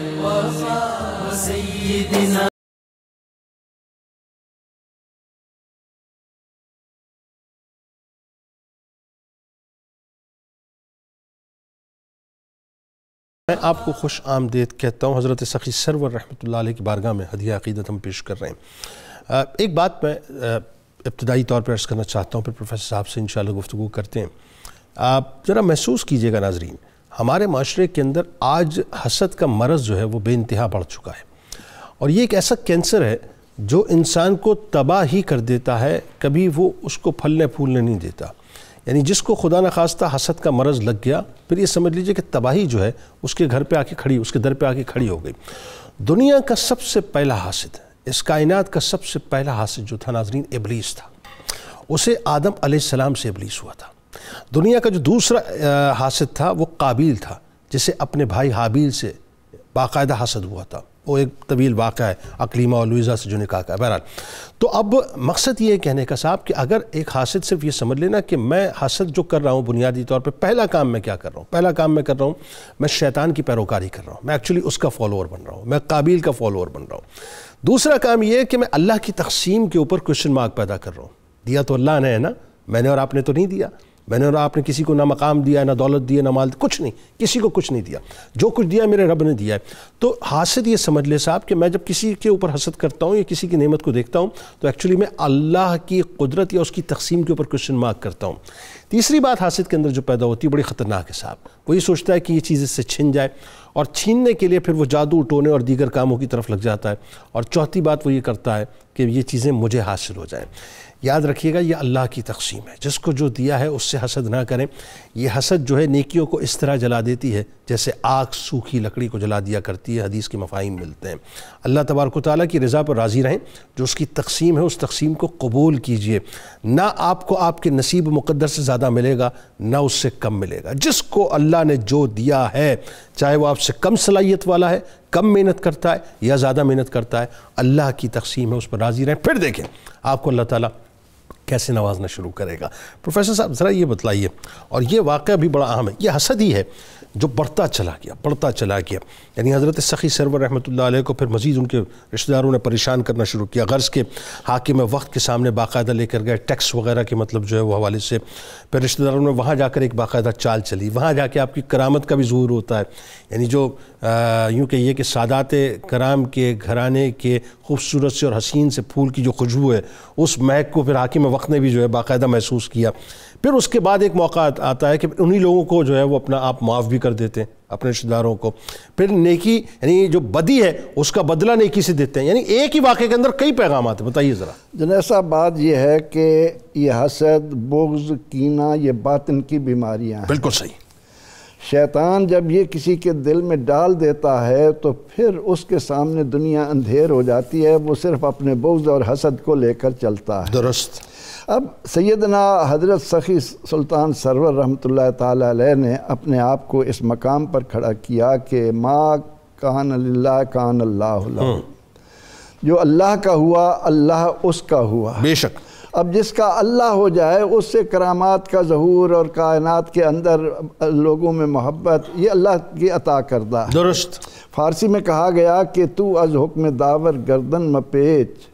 میں آپ کو خوش آمدید کہتا ہوں. حضرت سخی سرور رحمۃ اللہ علیہ کی بارگاہ میں ہدیہ عقیدت ہم پیش کر رہے ہیں. ایک بات میں ابتدائی طور پر عرض کرنا چاہتا ہوں، پھر پروفیسر صاحب سے انشاءاللہ گفتگو کرتے ہیں. آپ ذرا محسوس کیجئے گا ناظرین، ہمارے معاشرے کے اندر آج حسد کا مرض جو ہے وہ بے انتہا بڑھ چکا ہے، اور یہ ایک ایسا کینسر ہے جو انسان کو تباہ ہی کر دیتا ہے، کبھی وہ اس کو پھلنے پھولنے نہیں دیتا. یعنی جس کو خدا نخواستہ حسد کا مرض لگ گیا، پھر یہ سمجھ لیجئے کہ تباہی جو ہے اس کے گھر پہ آ کے کھڑی، اس کے در پہ آ کے کھڑی ہو گئی. دنیا کا سب سے پہلا حاسد، اس کائنات کا سب سے پہلا حاسد جو تھا ناظرین، ابلیس تھا. اسے آدم علیہ السلام سے ابلیس ہوا تھا. دنیا کا جو دوسرا حاسد تھا وہ قابیل تھا، جسے اپنے بھائی حابیل سے باقاعدہ حسد ہوا تھا. وہ ایک طویل واقعہ ہے، اقلیمہ اور لویزا سے جو نکاح کا ہے. بہرحال تو اب مقصد یہ ہے کہنے کا صاحب کہ اگر ایک حاسد صرف یہ سمجھ لینا کہ میں حسد جو کر رہا ہوں بنیادی طور پہ پہلا کام میں کیا کر رہا ہوں، پہلا کام میں کر رہا ہوں میں شیطان کی پیروکاری کر رہا ہوں، میں ایکچولی اس کا فالوور بن رہا ہوں، میں قابیل کا فالوور بن رہا ہوں. دوسرا کام یہ ہے کہ میں اللہ کی تقسیم کے اوپر کوشچن مارک پیدا کر رہا ہوں. دیا تو اللہ نے ہے نا، میں نے اور آپ نے تو نہیں دیا. میں نے اور آپ نے کسی کو نہ مقام دیا، نہ دولت دیا، نہ مال، کچھ نہیں، کسی کو کچھ نہیں دیا. جو کچھ دیا میرے رب نے دیا ہے. تو حاسد یہ سمجھ لے صاحب کہ میں جب کسی کے اوپر حسد کرتا ہوں یا کسی کی نعمت کو دیکھتا ہوں تو ایکچولی میں اللہ کی قدرت یا اس کی تقسیم کے اوپر کوشچن مارک کرتا ہوں. تیسری بات حاسد کے اندر جو پیدا ہوتی ہے بڑی خطرناک ہے صاحب. وہ یہ سوچتا ہے کہ یہ چیز اس سے چھن جائے، اور چھیننے کے لیے پھر وہ جادو ٹونے اور دیگر کاموں کی طرف لگ جاتا ہے. اور چوتھی بات وہ یہ کرتا ہے کہ یہ چیزیں مجھے حاصل ہو جائیں. یاد رکھیے گا، یہ اللہ کی تقسیم ہے. جس کو جو دیا ہے اس سے حسد نہ کریں. یہ حسد جو ہے نیکیوں کو اس طرح جلا دیتی ہے جیسے آگ سوکھی لکڑی کو جلا دیا کرتی ہے. حدیث کے مفاہیم ملتے ہیں. اللہ تبارک و تعالیٰ کی رضا پر راضی رہیں. جو اس کی تقسیم ہے اس تقسیم کو قبول کیجئے. نہ آپ کو آپ کے نصیب مقدر سے زیادہ ملے گا، نہ اس سے کم ملے گا. جس کو اللہ نے جو دیا ہے، چاہے وہ آپ سے کم صلاحیت والا ہے، کم محنت کرتا ہے یا زیادہ محنت کرتا ہے، اللہ کی تقسیم ہے، اس پر راضی رہیں. پھر دیکھیں آپ کو اللہ تعالیٰ کیسے نوازنا شروع کرے گا. پروفیسر صاحب ذرا یہ بتلائیے، اور یہ واقعہ بھی بڑا اہم ہے، یہ حسد ہی ہے جو بڑھتا چلا گیا. یعنی حضرت سخی سرور رحمۃ اللہ علیہ کو پھر مزید ان کے رشتہ داروں نے پریشان کرنا شروع کیا. غرض کے حاکم وقت کے سامنے باقاعدہ لے کر گئے، ٹیکس وغیرہ کے مطلب جو ہے وہ حوالے سے. پھر رشتہ داروں نے وہاں جا کر ایک باقاعدہ چال چلی. وہاں جا کے آپ کی کرامت کا بھی ظہور ہوتا ہے. یعنی جو یوں کہیے کہ سادات کرام کے گھرانے کے خوبصورت سے اور حسین سے پھول کی جو خوشبو ہے، اس مہک کو پھر حاکم وقت نے بھی جو ہے باقاعدہ محسوس کیا. پھر اس کے بعد ایک موقع آتا ہے کہ انہی لوگوں کو جو ہے وہ اپنا آپ معاف بھی کر دیتے ہیں، اپنے رشتہ داروں کو. پھر نیکی یعنی جو بدی ہے اس کا بدلہ نیکی سے دیتے ہیں. یعنی ایک ہی واقعے کے اندر کئی پیغامات ہیں. بتائیے ذرا. جنید صاحب، بات یہ ہے کہ یہ حسد، بغض، کینہ، یہ باطن کی بیماریاں ہیں. بالکل صحیح. شیطان جب یہ کسی کے دل میں ڈال دیتا ہے تو پھر اس کے سامنے دنیا اندھیر ہو جاتی ہے. وہ صرف اپنے بغض اور حسد کو لے کر چلتا ہے. درست. اب سیدنا حضرت سخی سلطان سرور رحمۃ اللہ تعالیٰ علیہ نے اپنے آپ کو اس مقام پر کھڑا کیا کہ ما کان للہ کان اللہ لہ. جو اللہ کا ہوا اللہ اس کا ہوا. بے شک. اب جس کا اللہ ہو جائے اس سے کرامات کا ظہور اور کائنات کے اندر لوگوں میں محبت، یہ اللہ کی عطا کردہ ہے. درست. فارسی میں کہا گیا کہ تو از حکم داور گردن مپیچ،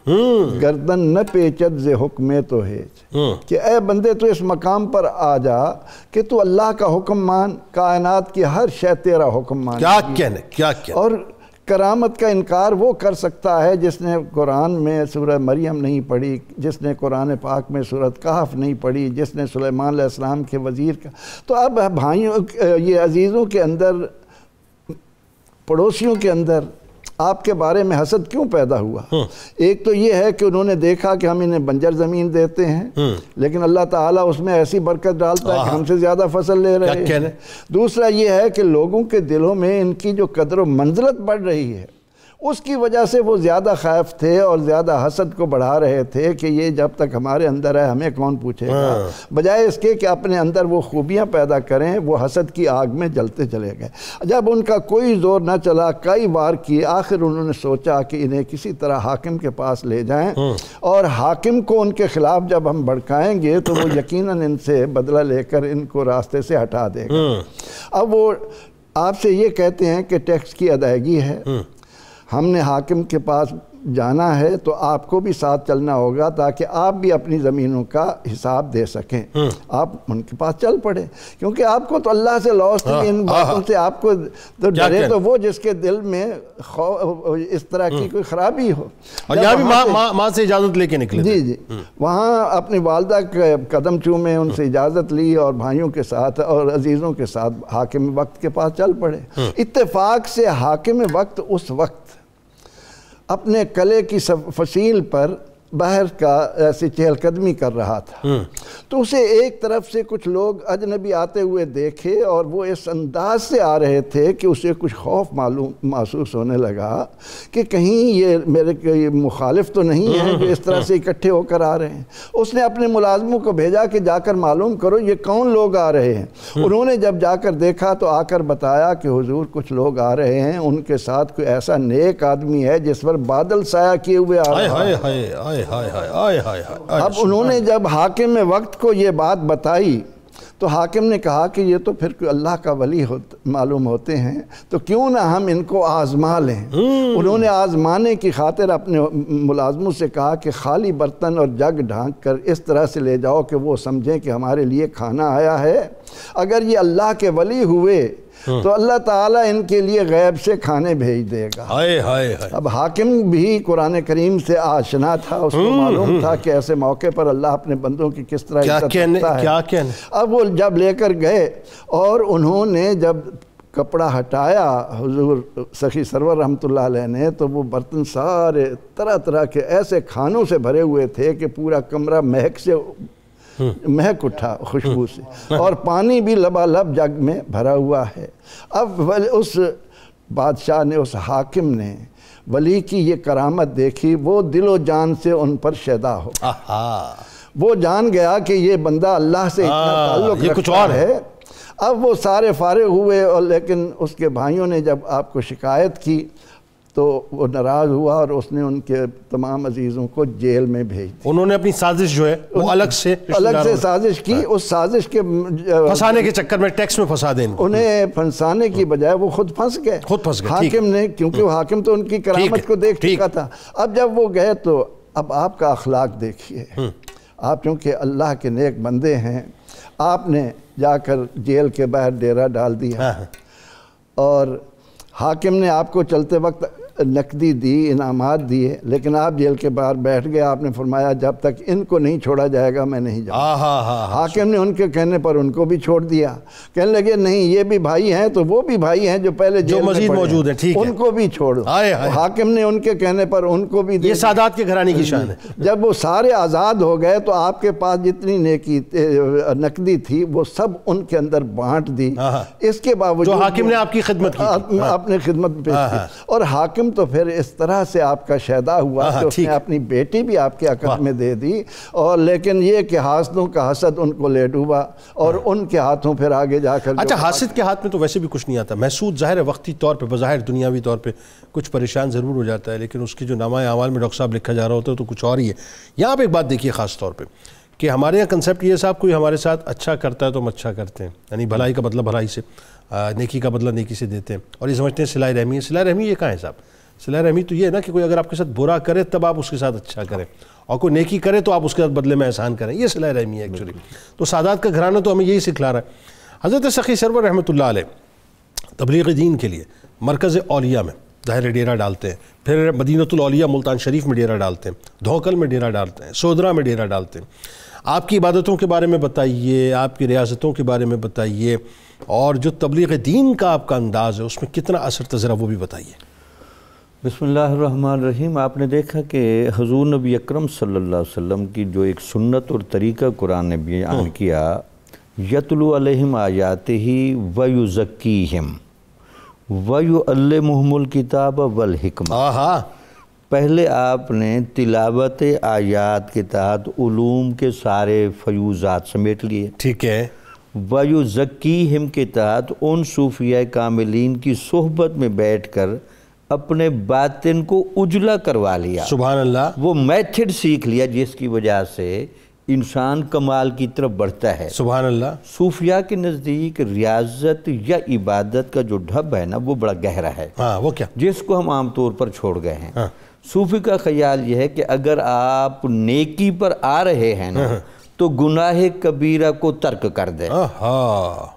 گردن نہ پیچت ز حکم تو ہیچ. کہ اے بندے تو اس مقام پر آ جا کہ تو اللہ کا حکم مان، کائنات کی ہر شے تیرا حکم مان. کیا اور کرامت کا انکار وہ کر سکتا ہے جس نے قرآن میں سورہ مریم نہیں پڑھی، جس نے قرآن پاک میں سورۃ کہف نہیں پڑھی، جس نے سلیمان علیہ السلام کے وزیر کا. تو اب بھائیوں، یہ عزیزوں کے اندر، پڑوسیوں کے اندر آپ کے بارے میں حسد کیوں پیدا ہوا؟ ایک تو یہ ہے کہ انہوں نے دیکھا کہ ہم انہیں بنجر زمین دیتے ہیں لیکن اللہ تعالیٰ اس میں ایسی برکت ڈالتا ہے کہ ہم سے زیادہ فصل لے رہے ہیں. دوسرا یہ ہے کہ لوگوں کے دلوں میں ان کی جو قدر و منزلت بڑھ رہی ہے، اس کی وجہ سے وہ زیادہ خائف تھے اور زیادہ حسد کو بڑھا رہے تھے کہ یہ جب تک ہمارے اندر ہے ہمیں کون پوچھے گا، بجائے اس کے کہ اپنے اندر وہ خوبیاں پیدا کریں. وہ حسد کی آگ میں جلتے چلے گئے. جب ان کا کوئی زور نہ چلا، کئی بار کیے، آخر انہوں نے سوچا کہ انہیں کسی طرح حاکم کے پاس لے جائیں، اور حاکم کو ان کے خلاف جب ہم بھڑکائیں گے تو وہ یقیناً ان سے بدلہ لے کر ان کو راستے سے ہٹا دے گا. اب وہ آپ سے یہ کہتے ہیں کہ ٹیکس کی ادائیگی ہے، ہم نے حاکم کے پاس جانا ہے تو آپ کو بھی ساتھ چلنا ہوگا تاکہ آپ بھی اپنی زمینوں کا حساب دے سکیں. آپ ان کے پاس چل پڑے کیونکہ آپ کو تو اللہ سے لوس تھی ان باتوں سے. آپ کو تو ڈرے تو وہ جس کے دل میں اس طرح کی کوئی خرابی ہو. اور یہاں بھی ماں سے اجازت لے کے نکلے. جی وہاں اپنی والدہ کے قدم چومے, ان سے اجازت لی اور بھائیوں کے ساتھ اور عزیزوں کے ساتھ حاکم وقت کے پاس چل پڑے. اتفاق سے حاکم وقت اس وقت اپنے قلعے کی فصیل پر باہر کا ایسی چہل قدمی کر رہا تھا. تو اسے ایک طرف سے کچھ لوگ اجنبی آتے ہوئے دیکھے اور وہ اس انداز سے آ رہے تھے کہ اسے کچھ خوف محسوس ہونے لگا کہ کہیں یہ میرے مخالف تو نہیں ہیں جو اس طرح سے اکٹھے ہو کر آ رہے ہیں. اس نے اپنے ملازموں کو بھیجا کہ جا کر معلوم کرو یہ کون لوگ آ رہے ہیں. انہوں نے جب جا کر دیکھا تو آ کر بتایا کہ حضور کچھ لوگ آ رہے ہیں, ان کے ساتھ کوئی ایسا نیک آدمی ہے جس پر بادل سایہ کیے ہوئے آ رہا ہے. اب انہوں نے جب حاکم وقت کو یہ بات بتائی تو حاکم نے کہا کہ یہ تو پھر اللہ کا ولی معلوم ہوتے ہیں, تو کیوں نہ ہم ان کو آزما لیں. انہوں نے آزمانے کی خاطر اپنے ملازموں سے کہا کہ خالی برتن اور جگ ڈھانک کر اس طرح سے لے جاؤ کہ وہ سمجھیں کہ ہمارے لیے کھانا آیا ہے. اگر یہ اللہ کے ولی ہوئے تو اللہ تعالیٰ ان کے لیے غیب سے کھانے بھیج دے گا. اب حاکم بھی قرآن کریم سے آشنا تھا, اس کو معلوم تھا کہ ایسے موقع پر اللہ اپنے بندوں کی کس طرح عزت کرتا ہے. اب وہ جب لے کر گئے اور انہوں نے جب کپڑا ہٹایا حضور سخی سرور رحمۃ اللہ علیہ نے, تو وہ برتن سارے طرح طرح کے ایسے کھانوں سے بھرے ہوئے تھے کہ پورا کمرہ مہک اٹھا خوشبو سے, اور پانی بھی لبالب جگ میں بھرا ہوا ہے. اب اس بادشاہ نے, اس حاکم نے ولی کی یہ کرامت دیکھی, وہ دل و جان سے ان پر شیدا ہو. وہ جان گیا کہ یہ بندہ اللہ سے اتنا تعلق رکھتا ہے. اب وہ سارے فارغ ہوئے, اور لیکن اس کے بھائیوں نے جب آپ کو شکایت کی تو وہ ناراض ہوا اور اس نے ان کے تمام عزیزوں کو جیل میں بھیج دیا. انہوں نے اپنی سازش جو ہے وہ الگ سے سازش کی. اس سازش کے پھنسانے کے چکر میں ٹیکس میں پھنسا دیں, انہیں پھنسانے کی بجائے وہ خود پھنس گئے. حاکم نے, کیونکہ وہ حاکم تو ان کی کرامت کو دیکھ چکا تھا. اب جب وہ گئے تو اب آپ کا اخلاق دیکھیے. آپ چونکہ اللہ کے نیک بندے ہیں, آپ نے جا کر جیل کے باہر ڈیرا ڈال دیا, اور حاکم نے آپ کو چلتے وقت نقدی دی, انعامات دیے, لیکن آپ جیل کے باہر بیٹھ گئے. آپ نے فرمایا جب تک ان کو نہیں چھوڑا جائے گا میں نہیں جاؤں گا. حاکم نے ان کے کہنے پر ان کو بھی چھوڑ دیا. کہنے لگے نہیں یہ بھی بھائی ہیں تو وہ بھی بھائی ہیں جو پہلے جو مزید موجود ہیں, ٹھیک ہے, ان کو بھی چھوڑو. حاکم نے ان کے کہنے پر ان کو بھی. یہ سادات کے گھرانے کی شان ہے. جب وہ سارے آزاد ہو گئے تو آپ کے پاس جتنی نیکی نقدی تھی وہ سب ان کے اندر بانٹ دی. اس کے باوجود جو حاکم نے آپ کی خدمت کی, اپنے خدمت پیش کی. اور حاکم تو پھر اس طرح سے آپ کا شیدا ہوا کہ اس نے اپنی بیٹی بھی آپ کے عقد میں دے دی, اور لیکن یہ کہ حاسدوں کا حسد ان کو لے ڈوبا اور ان کے ہاتھوں پھر آگے جا کر. اچھا, حاسد کے ہاتھ میں تو ویسے بھی کچھ نہیں آتا. محسود ظاہر ہے وقتی طور پہ, بظاہر دنیاوی طور پہ کچھ پریشان ضرور ہو جاتا ہے, لیکن اس کی جو نامہ اعمال میں ڈاکٹر صاحب لکھا جا رہا ہوتا ہے تو کچھ اور ہی ہے. یہاں پہ ایک بات دیکھیے خاص طور پہ کہ ہمارے یہاں کنسیپٹ یہ صاحب, کوئی ہمارے ساتھ اچھا کرتا ہے تو ہم اچھا کرتے ہیں, یعنی بھلائی کا بدلہ بھلائی سے, نیکی کا بدلہ نیکی سے دیتے ہیں, اور یہ سمجھتے ہیں صلہ رحمی ہے. صلہ رحمی یہ کہاں ہے صاحب؟ صلہ رحمی تو یہ ہے نا کہ کوئی اگر آپ کے ساتھ برا کرے تب آپ اس کے ساتھ اچھا کریں, اور کوئی نیکی کرے تو آپ اس کے ساتھ بدلے میں احسان کریں. یہ صلہ رحمی ہے ایکچولی. تو سادات کا گھرانہ تو ہمیں یہی سکھلا رہا ہے. حضرت سخی سرور رحمۃ اللہ علیہ تبلیغ دین کے لیے مرکز اولیاء میں ظاہر ڈیرہ ڈالتے ہیں, پھر مدینۃ الاولیاء ملتان شریف میں ڈیرہ ڈالتے ہیں, دھوکل میں ڈیرہ ڈالتے ہیں, سودرا میں ڈیرہ ڈالتے ہیں. آپ کی عبادتوں کے بارے میں بتائیے, آپ کی ریاستوں کے بارے میں بتائیے, اور جو تبلیغ دین کا آپ کا انداز ہے اس میں کتنا اثر تذرا وہ بھی بتائیے. بسم اللہ الرحمن الرحیم. آپ نے دیکھا کہ حضور نبی اکرم صلی اللہ علیہ وسلم کی جو ایک سنت اور طریقہ قرآن نے بیان کیا, یتلو علیہم آیاتہ ویزکیہم ویعلمہم الکتاب والحکمہ. پہلے آپ نے تلاوت آیات کے تحت علوم کے سارے فیوزات سمیٹ لیے, ٹھیک ہے. ویزکیہم کے تحت ان صوفیہ کاملین کی صحبت میں بیٹھ کر اپنے باطن کو اجلا کروا لیا. سبحان اللہ. وہ میتھڈ سیکھ لیا جس کی وجہ سے انسان کمال کی طرف بڑھتا ہے. سبحان اللہ. صوفیاء کے نزدیک ریاضت یا عبادت کا جو ڈھب ہے نا وہ بڑا گہرا ہے. وہ کیا؟ جس کو ہم عام طور پر چھوڑ گئے ہیں. صوفی کا خیال یہ ہے کہ اگر آپ نیکی پر آ رہے ہیں نا تو گناہ کبیرہ کو ترک کر دیں،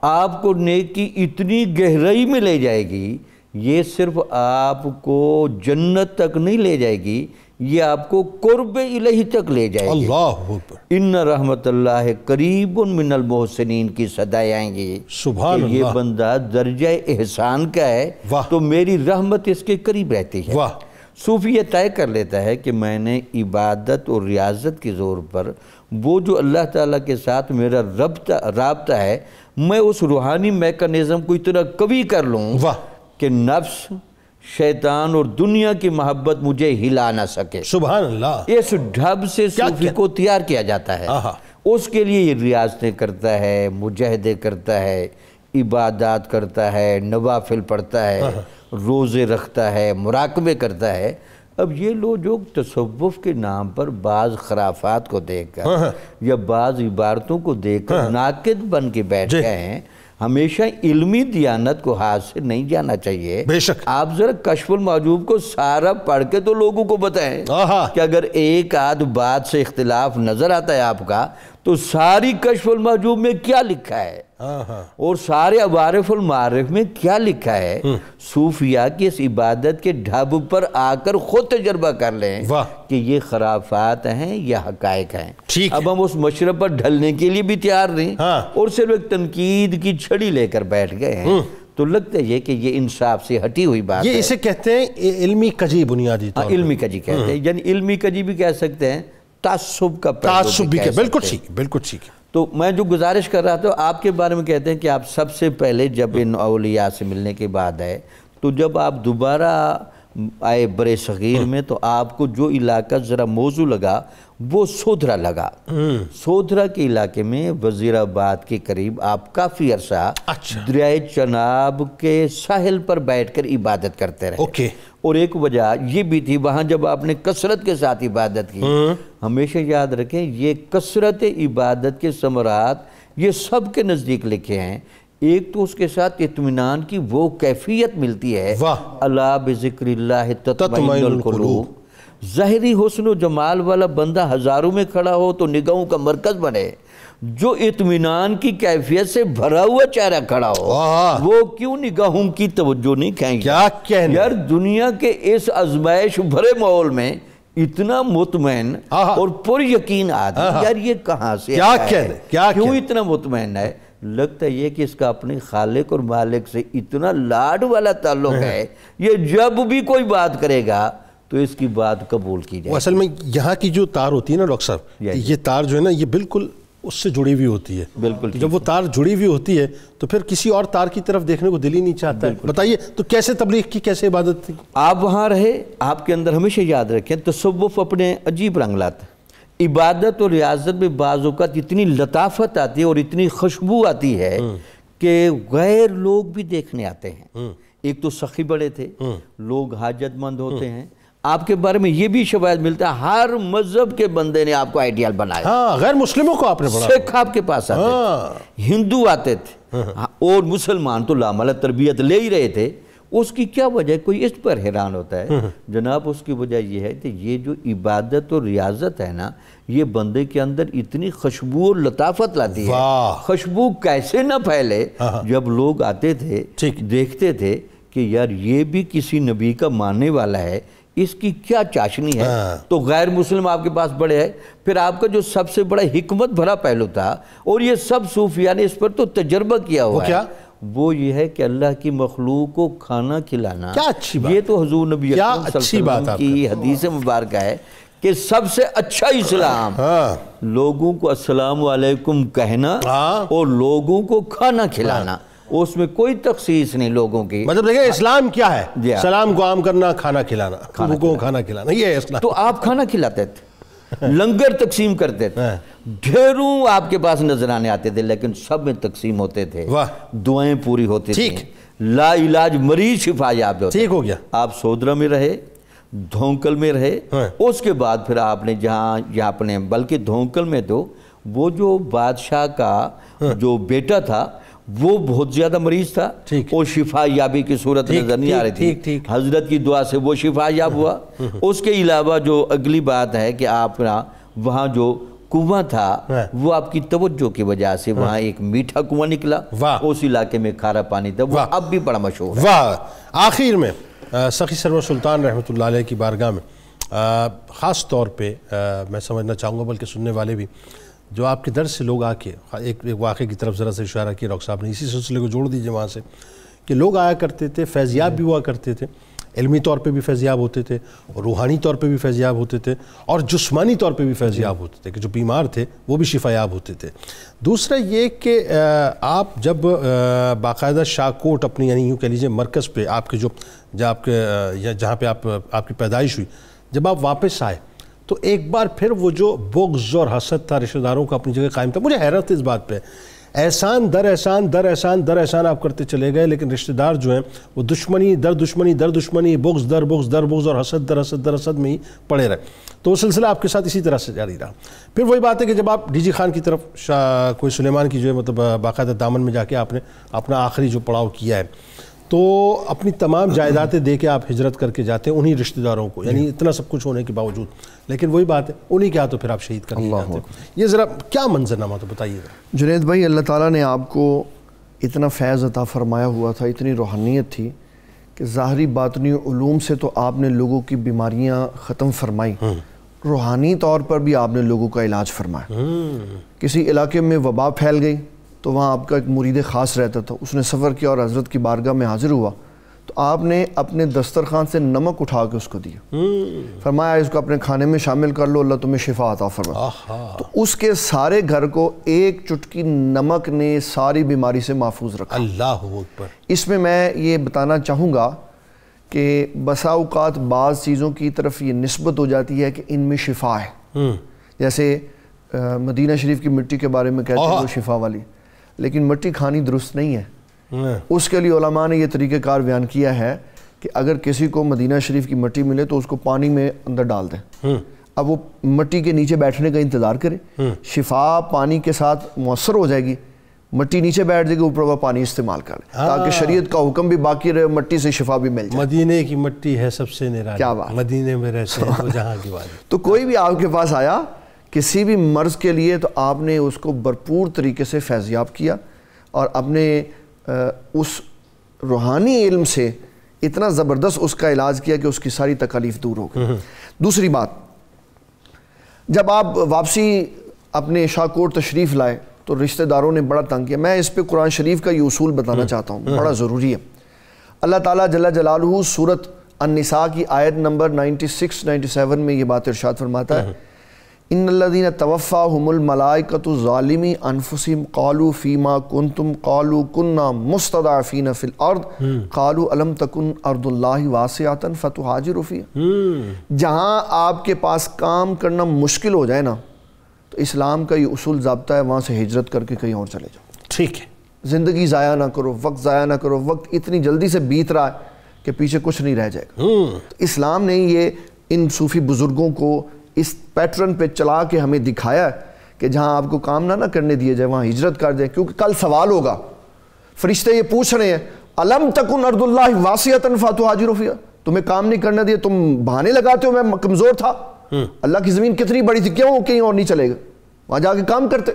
آپ کو نیکی اتنی گہرائی میں لے جائے گی، یہ صرف آپ کو جنت تک نہیں لے جائے گی، یہ آپ کو قرب الہی تک لے جائے گی۔ اللہ اکبر، ان رحمت اللہ قریب من المحسنین کی صدائیں آئیں گی، سبحان کہ یہ اللہ، بندہ درجہ احسان کا ہے واہ، تو میری رحمت اس کے قریب رہتی ہے۔ واہ، صوفی یہ طے کر لیتا ہے کہ میں نے عبادت اور ریاضت کے زور پر وہ جو اللہ تعالیٰ کے ساتھ میرا رابطہ ہے، میں اس روحانی میکانزم کو اتنا قوی کر لوں واہ، کہ نفس، شیطان اور دنیا کی محبت مجھے ہلا نہ سکے۔ سبحان اللہ، اس ڈھب سے صوفی کو تیار کیا جاتا ہے، آہا، اس کے لیے یہ ریاضتیں کرتا ہے، مجاہدے کرتا ہے، عبادات کرتا ہے، نوافل پڑھتا ہے، روزے رکھتا ہے، مراقبے کرتا ہے۔ اب یہ لوگ جو تصوف کے نام پر بعض خرافات کو دیکھ کر یا بعض عبارتوں کو دیکھ کر ناقد بن کے بیٹھ گئے ہیں، ہمیشہ علمی دیانت کو ہاتھ سے نہیں جانا چاہیے۔ بے شک، آپ ذرا کشف المحجوب کو سارا پڑھ کے تو لوگوں کو بتائیں کہ اگر ایک آدھ بات سے اختلاف نظر آتا ہے آپ کا تو ساری کشف المحجوب میں کیا لکھا ہے اور سارے عوارف المعارف میں کیا لکھا ہے، صوفیہ کی اس عبادت کے ڈھب پر آ کر خود تجربہ کر لیں کہ یہ خرافات ہیں یا حقائق ہیں۔ اب ہم اس مشرب پر ڈھلنے کے لیے بھی تیار نہیں اور صرف ایک تنقید کی چھڑی لے کر بیٹھ گئے ہیں، تو لگتا ہے کہ یہ انصاف سے ہٹی ہوئی بات ہے۔ یہ اسے کہتے ہیں علمی کجی، بنیادی طور پر علمی کجی کہتے ہیں، یعنی علمی کجی بھی کہہ سکتے ہیں، تعصب کا تعصب بھی، بالکل ٹھیک، بالکل ٹھیک۔ تو میں جو گزارش کر رہا تھا آپ کے بارے میں کہتے ہیں کہ آپ سب سے پہلے جب ان اولیاء سے ملنے کے بعد آئے تو جب آپ دوبارہ آئے برے صغیر میں تو آپ کو جو علاقہ ذرا موضوع لگا وہ سودھرا لگا۔ سودھرا کے علاقے میں وزیر آباد کے قریب آپ کافی عرصہ دریائے چناب کے ساحل پر بیٹھ کر عبادت کرتے رہے، اور ایک وجہ یہ بھی تھی وہاں جب آپ نے کثرت کے ساتھ عبادت کی، ہمیشہ یاد رکھیں یہ کثرت عبادت کے ثمرات یہ سب کے نزدیک لکھے ہیں۔ ایک تو اس کے ساتھ اطمینان کی وہ کیفیت ملتی ہے، الا بذکر اللہ تطمئن القلوب۔ ظاہری حسن و جمال والا بندہ ہزاروں میں کھڑا ہو تو نگاہوں کا مرکز بنے، جو اطمینان کی کیفیت سے بھرا ہوا چہرہ کھڑا ہو وہ کیوں نگاہوں کی توجہ نہیں کھائیں گے؟ یار دنیا کے اس آزمائش بھرے ماحول میں اتنا مطمئن اور پر یقین آدمی، یار یہ کہاں سے کیوں اتنا مطمئن ہے؟ لگتا ہے یہ کہ اس کا اپنے خالق اور مالک سے اتنا لاڈ والا تعلق ہے، یہ جب بھی کوئی بات کرے گا تو اس کی بات قبول کی جائے۔ اصل میں یہاں کی جو تار ہوتی ہے نا ڈاکٹر صاحب، یہ تار جو ہے نا یہ بالکل اس سے جڑی ہوئی ہوتی ہے، بالکل جب وہ تار جڑی ہوئی ہوتی ہے تو پھر کسی اور تار کی طرف دیکھنے کو دل ہی نہیں چاہتا ہے۔ بتائیے تو کیسے تبلیغ کی، کیسے عبادت تھی؟ آپ وہاں رہے، آپ کے اندر ہمیشہ یاد رکھیں تصوف اپنے عجیب رنگ لاتا ہے۔ عبادت اور ریاضت میں بعض اوقات اتنی لطافت آتی ہے اور اتنی خوشبو آتی ہے کہ غیر لوگ بھی دیکھنے آتے ہیں۔ ایک تو سخی بڑے تھے، لوگ حاجت مند ہوتے ہیں، آپ کے بارے میں یہ بھی شواہد ملتا ہے ہر مذہب کے بندے نے آپ کو آئیڈیال بنایا، غیر مسلموں کو آپ نے بڑھا، سکھ آپ کے پاس آتے تھے، ہندو آتے تھے، اور مسلمان تو لامالہ تربیت لے ہی رہے تھے۔ اس کی کیا وجہ ہے؟ کوئی اس پر حیران ہوتا ہے جناب، اس کی وجہ یہ ہے کہ یہ جو عبادت اور ریاضت ہے نا یہ بندے کے اندر اتنی خوشبو اور لطافت لاتی ہے۔ خوشبو کیسے نہ پھیلے؟ جب لوگ آتے تھے دیکھتے تھے کہ یار یہ بھی کسی نبی کا ماننے والا ہے، اس کی کیا چاشنی ہے، تو غیر مسلم آپ کے پاس بڑے ہیں۔ پھر آپ کا جو سب سے بڑا حکمت بھرا پہلو تھا اور یہ سب صوفیاء نے اس پر تو تجربہ کیا ہوا ہے، وہ یہ ہے کہ اللہ کی مخلوق کو کھانا کھلانا۔ یہ تو حضور نبی اکرم صلی اللہ علیہ وسلم کی حدیث مبارکہ ہے کہ سب سے اچھا اسلام لوگوں کو السلام علیکم کہنا اور لوگوں کو کھانا کھلانا، اس میں کوئی تخصیص نہیں لوگوں کی۔ مطلب دیکھیں اسلام کیا ہے؟ سلام کو عام کرنا، کھانا کھلانا، لوگوں کو کھانا کھلانا، یہ ہے اسلام۔ تو آپ کھانا کھلاتے تھے، لنگر تقسیم کرتے تھے، ڈھیروں آپ کے پاس نظرانے آتے تھے، لیکن سب میں تقسیم ہوتے تھے، دعائیں پوری ہوتی تھیں، لا علاج مریض شفا یاب ہوتے۔ ٹھیک ہو گیا۔ آپ سودھرا میں رہے، دھونکل میں رہے، اس کے بعد پھر آپ نے جہاں اپنے بلکہ دھونکل میں تو وہ جو بادشاہ کا جو بیٹا تھا وہ بہت زیادہ مریض تھا، وہ شفا یابی کی صورت نظر نہیں آ رہی تھی، حضرت کی دعا سے وہ شفا یاب ہوا۔ اس کے علاوہ جو اگلی بات ہے کہ آپ وہاں جو کنواں تھا وہ آپ کی توجہ کی وجہ سے وہاں ایک میٹھا کنواں نکلا، اس علاقے میں کھارا پانی تھا، وہ اب بھی بڑا مشہور ہے۔ واہ! آخر میں سخی سرور سلطان رحمۃ اللہ علیہ کی بارگاہ میں خاص طور پہ میں سمجھنا چاہوں گا، بلکہ سننے والے بھی، جو آپ کے در سے لوگ آ کے ایک واقعے کی طرف ذرا سے اشارہ کیا ڈاکٹر صاحب نے، اسی سلسلے کو جوڑ دیجئے وہاں سے، کہ لوگ آیا کرتے تھے، فیضیاب بھی ہوا کرتے تھے، علمی طور پہ بھی فیضیاب ہوتے تھے، روحانی طور پہ بھی فیضیاب ہوتے تھے، اور جسمانی طور پہ بھی فیضیاب ہوتے تھے، کہ جو بیمار تھے وہ بھی شفا یاب ہوتے تھے۔ دوسرا یہ کہ آپ جب باقاعدہ شاہ کوٹ اپنی، یعنی یوں کہہ لیجیے مرکز پہ آپ کے جہاں پہ آپ کی پیدائش ہوئی، جب آپ واپس آئے تو ایک بار پھر وہ جو بغض اور حسد تھا رشتہ داروں کا اپنی جگہ قائم تھا۔ مجھے حیرت اس بات پہ، احسان در احسان در احسان در احسان آپ کرتے چلے گئے، لیکن رشتہ دار جو ہیں وہ دشمنی در دشمنی در دشمنی، بغض در بغض در بغض اور حسد در حسد در حسد میں ہی پڑے رہے۔ تو وہ سلسلہ آپ کے ساتھ اسی طرح سے جاری رہا۔ پھر وہی بات ہے کہ جب آپ ڈی جی خان کی طرف کوئی سلیمان کی جو ہے مطلب باقاعدہ دامن میں جا کے آپ نے اپنا آخری جو پڑاؤ کیا ہے، تو اپنی تمام جائیدادیں دے کے آپ ہجرت کر کے جاتے ہیں انہی رشتہ داروں کو، یعنی اتنا سب کچھ ہونے کے باوجود، لیکن وہی بات ہے انہی کے ہاتھوں پھر آپ شہید کر کے جاتے ہیں۔ یہ ذرا کیا منظرنامہ تو بتائیے ذرا۔ جنید بھائی، اللہ تعالیٰ نے آپ کو اتنا فیض عطا فرمایا ہوا تھا، اتنی روحانیت تھی کہ ظاہری باطنی علوم سے تو آپ نے لوگوں کی بیماریاں ختم فرمائی، روحانی طور پر بھی آپ نے لوگوں کا علاج فرمایا۔ کسی علاقے میں وبا پھیل گئی تو وہاں آپ کا ایک مرید خاص رہتا تھا، اس نے سفر کیا اور حضرت کی بارگاہ میں حاضر ہوا تو آپ نے اپنے دسترخوان سے نمک اٹھا کے اس کو دیا، فرمایا اس کو اپنے کھانے میں شامل کر لو، اللہ تمہیں شفا عطا فرمائے۔ تو اس کے سارے گھر کو ایک چٹکی نمک نے ساری بیماری سے محفوظ رکھا۔ اللہ اکبر! اس میں یہ بتانا چاہوں گا کہ بسا اوقات بعض چیزوں کی طرف یہ نسبت ہو جاتی ہے کہ ان میں شفا ہے، جیسے مدینہ شریف کی مٹی کے بارے میں کہتے ہیں وہ شفا والی، لیکن مٹی کھانی درست نہیں ہے۔ اس کے لیے علماء نے یہ طریقہ کار بیان کیا ہے کہ اگر کسی کو مدینہ شریف کی مٹی ملے تو اس کو پانی میں اندر ڈال دیں، اب وہ مٹی کے نیچے بیٹھنے کا انتظار کرے، شفا پانی کے ساتھ مؤثر ہو جائے گی، مٹی نیچے بیٹھ جائے گی، اوپر وہ پانی استعمال کر لے تاکہ شریعت کا حکم بھی باقی رہے، مٹی سے شفا بھی مل جائے۔ مدینے کی مٹی ہے سب سے نرالی، کیا بات، مدینے میں رہتے ہیں تو جہاں کی بات۔ تو کوئی بھی آپ کے پاس آیا کسی بھی مرض کے لیے تو آپ نے اس کو بھرپور طریقے سے فیضیاب کیا اور اپنے اس روحانی علم سے اتنا زبردست اس کا علاج کیا کہ اس کی ساری تکالیف دور ہو گئی۔ دوسری بات، جب آپ واپسی اپنے شاہ کوٹ تشریف لائے تو رشتہ داروں نے بڑا تنگ کیا۔ میں اس پہ قرآن شریف کا یہ اصول بتانا چاہتا ہوں، بڑا ضروری ہے۔ اللہ تعالیٰ جل جلالہ سورۃ النساء کی آیت نمبر 96-97 میں یہ بات ارشاد فرماتا ہے، ان الذین توفاہم الملائکۃ ظالمی انفسہم قالوا فیما کنتم قالوا کنا مستضعفین فی الارض قالوا الم تکن ارض اللہ واسعۃ فتہاجروا فیہا۔ جہاں آپ کے پاس کام کرنا مشکل ہو جائے نا تو اسلام کا یہ اصول ضابطہ ہے، وہاں سے ہجرت کر کے کہیں اور چلے جاؤ۔ ٹھیک ہے، زندگی ضائع نہ کرو، وقت ضائع نہ کرو، وقت اتنی جلدی سے بیت رہا ہے کہ پیچھے کچھ نہیں رہ جائے گا۔ اسلام نے یہ ان صوفی بزرگوں کو اس پیٹرن پہ چلا کے ہمیں دکھایا ہے کہ جہاں آپ کو کام نہ کرنے دیے جائے وہاں ہجرت کر دیں، کیونکہ کل سوال ہوگا، فرشتے یہ پوچھ رہے ہیں الم تکن ارض اللہ واسعۃ فتہاجروا فیہا، تمہیں کام نہیں کرنے دیا، تم بہانے لگاتے ہو میں کمزور تھا، اللہ کی زمین کتنی بڑی تھی، کیوں کہیں اور نہیں چلے گا، وہاں جا کے کام کرتے۔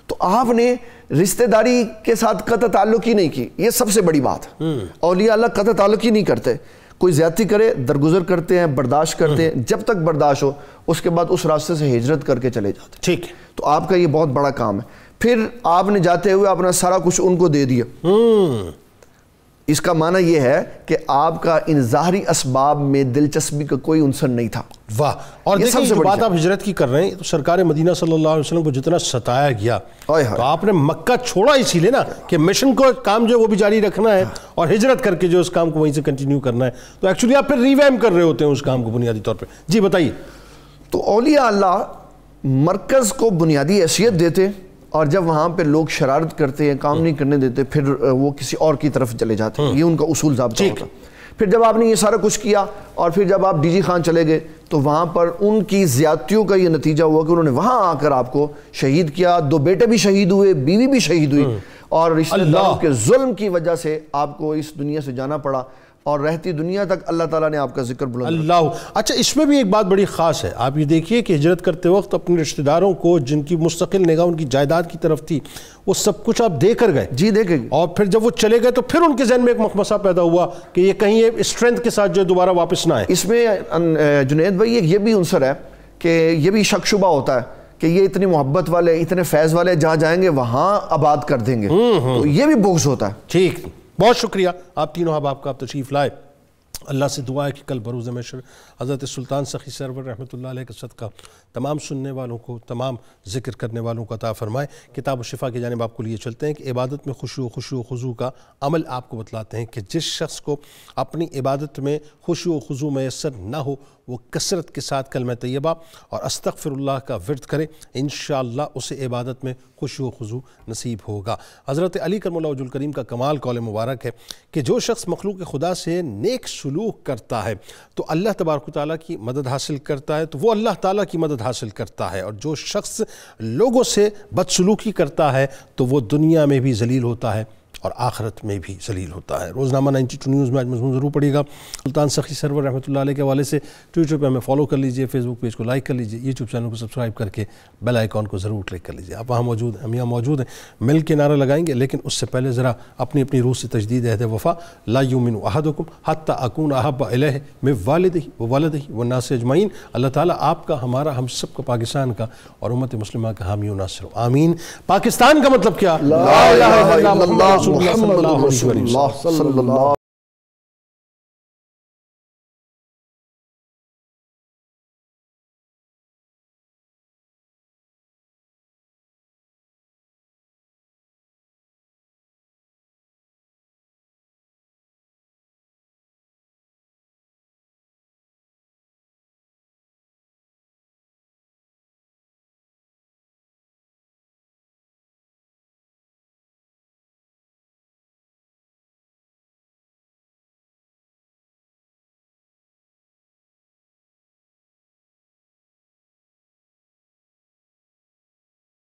تو آپ نے رشتہ داری کے ساتھ قطع تعلق ہی نہیں کی، یہ سب سے بڑی بات ہے۔ اولیاء اللہ قطع تعلق ہی نہیں کرتے، کوئی زیادتی کرے درگزر کرتے ہیں، برداشت کرتے ہیں، جب تک برداشت ہو اس کے بعد اس راستے سے ہجرت کر کے چلے جاتے ہیں۔ ٹھیک ہے، تو آپ کا یہ بہت بڑا کام ہے۔ پھر آپ نے جاتے ہوئے اپنا سارا کچھ ان کو دے دیا۔ اس کا معنی یہ ہے کہ آپ کا ان ظاہری اسباب میں دلچسپی کا کوئی عنصر نہیں تھا۔ واہ! اور دیکھیں جو بات آپ ہجرت کی کر رہے ہیں تو سرکار مدینہ صلی اللہ علیہ وسلم کو جتنا ستایا گیا تو آپ نے مکہ چھوڑا اسی لیے نا کہ مشن کو کام جو ہے وہ بھی جاری رکھنا ہے اور ہجرت کر کے جو اس کام کو وہیں سے کنٹینیو کرنا ہے، تو ایکچولی آپ پھر ریویم کر رہے ہوتے ہیں اس کام کو بنیادی طور پہ۔ جی بتائیے۔ تو اولیاء اللہ مرکز کو بنیادی حیثیت دیتے اور جب وہاں پہ لوگ شرارت کرتے ہیں، کام نہیں کرنے دیتے، پھر وہ کسی اور کی طرف چلے جاتے ہیں، یہ ان کا اصول ضابطہ ہوتا۔ پھر جب آپ نے یہ سارا کچھ کیا اور پھر جب آپ ڈی جی خان چلے گئے تو وہاں پر ان کی زیادتیوں کا یہ نتیجہ ہوا کہ انہوں نے وہاں آ کر آپ کو شہید کیا، 2 بیٹے بھی شہید ہوئے، بیوی بھی شہید ہوئی، اور رشتہ داروں کے ظلم کی وجہ سے آپ کو اس دنیا سے جانا پڑا، اور رہتی دنیا تک اللہ تعالیٰ نے آپ کا ذکر بلند اللہ۔ اچھا اس میں بھی ایک بات بڑی خاص ہے، آپ یہ دیکھیے کہ ہجرت کرتے وقت اپنے رشتہ داروں کو جن کی مستقل نگاہ ان کی جائیداد کی طرف تھی وہ سب کچھ آپ دے کر گئے، جی دیکھیں، اور پھر جب وہ چلے گئے تو پھر ان کے ذہن میں ایک مخمصہ پیدا ہوا کہ یہ کہیں یہ اسٹرینتھ کے ساتھ جو دوبارہ واپس نہ آئے۔ اس میں جنید بھائی یہ بھی عنصر ہے کہ یہ بھی شک شبہ ہوتا ہے کہ یہ اتنی محبت والے اتنے فیض والے جہاں جائیں گے وہاں آباد کر دیں گے، تو یہ بھی بغض ہوتا ہے۔ ٹھیک، بہت شکریہ آپ تینوں احباب کا آپ تشریف لائے۔ اللہ سے دعا ہے کہ کل بروز محشر حضرت سلطان سخی سرور رحمۃ اللہ علیہ کا صدقہ تمام سننے والوں کو، تمام ذکر کرنے والوں کو عطا فرمائے۔ کتاب و شفا کی جانب آپ کو لیے چلتے ہیں کہ عبادت میں خشوع و خضوع کا عمل آپ کو بتلاتے ہیں کہ جس شخص کو اپنی عبادت میں خشوع و خضوع میسر نہ ہو وہ کثرت کے ساتھ کلمہ طیبہ اور استغفر اللہ کا ورد کرے، انشاءاللہ اسے عبادت میں خشوع و خضوع نصیب ہوگا۔ حضرت علی کرم اللہ وجہ الکریم کا کمال قول مبارک ہے کہ جو شخص مخلوق خدا سے نیک سلوک کرتا ہے تو اللہ تبارک و تعالیٰ کی مدد حاصل کرتا ہے، تو وہ اللہ تعالیٰ کی مدد حاصل کرتا ہے، اور جو شخص لوگوں سے بدسلوکی کرتا ہے تو وہ دنیا میں بھی ذلیل ہوتا ہے اور آخرت میں بھی ذلیل ہوتا ہے۔ روزنامہ 92 نیوز میں آج مضمون ضرور پڑھیے گا۔ سلطان سخی سرور رحمۃ اللہ علیہ کے حوالے سے ٹویٹر پہ ہمیں فالو کر لیجئے، فیس بک پیج کو لائک کر لیجئے، یوٹیوب چینل کو سبسکرائب کر کے بیل آئیکن کو ضرور کلک کر لیجئے۔ آپ وہاں موجود ہیں، ہم یہاں موجود ہیں، مل کے نعرہ لگائیں گے، لیکن اس سے پہلے ذرا اپنی روح سے تجدید عہد وفا، لا یؤمن احدکم حتی اکون احب الیہ من والدہ وولدہ والناس اجمعین۔ اللہ تعالیٰ آپ کا، ہمارا، ہم سب کا، پاکستان کا اور امت مسلمہ کا حامی و ناصر ہو، آمین۔ پاکستان کا مطلب کیا؟ لا الہ الا اللہ محمد رسول اللہ صلی اللہ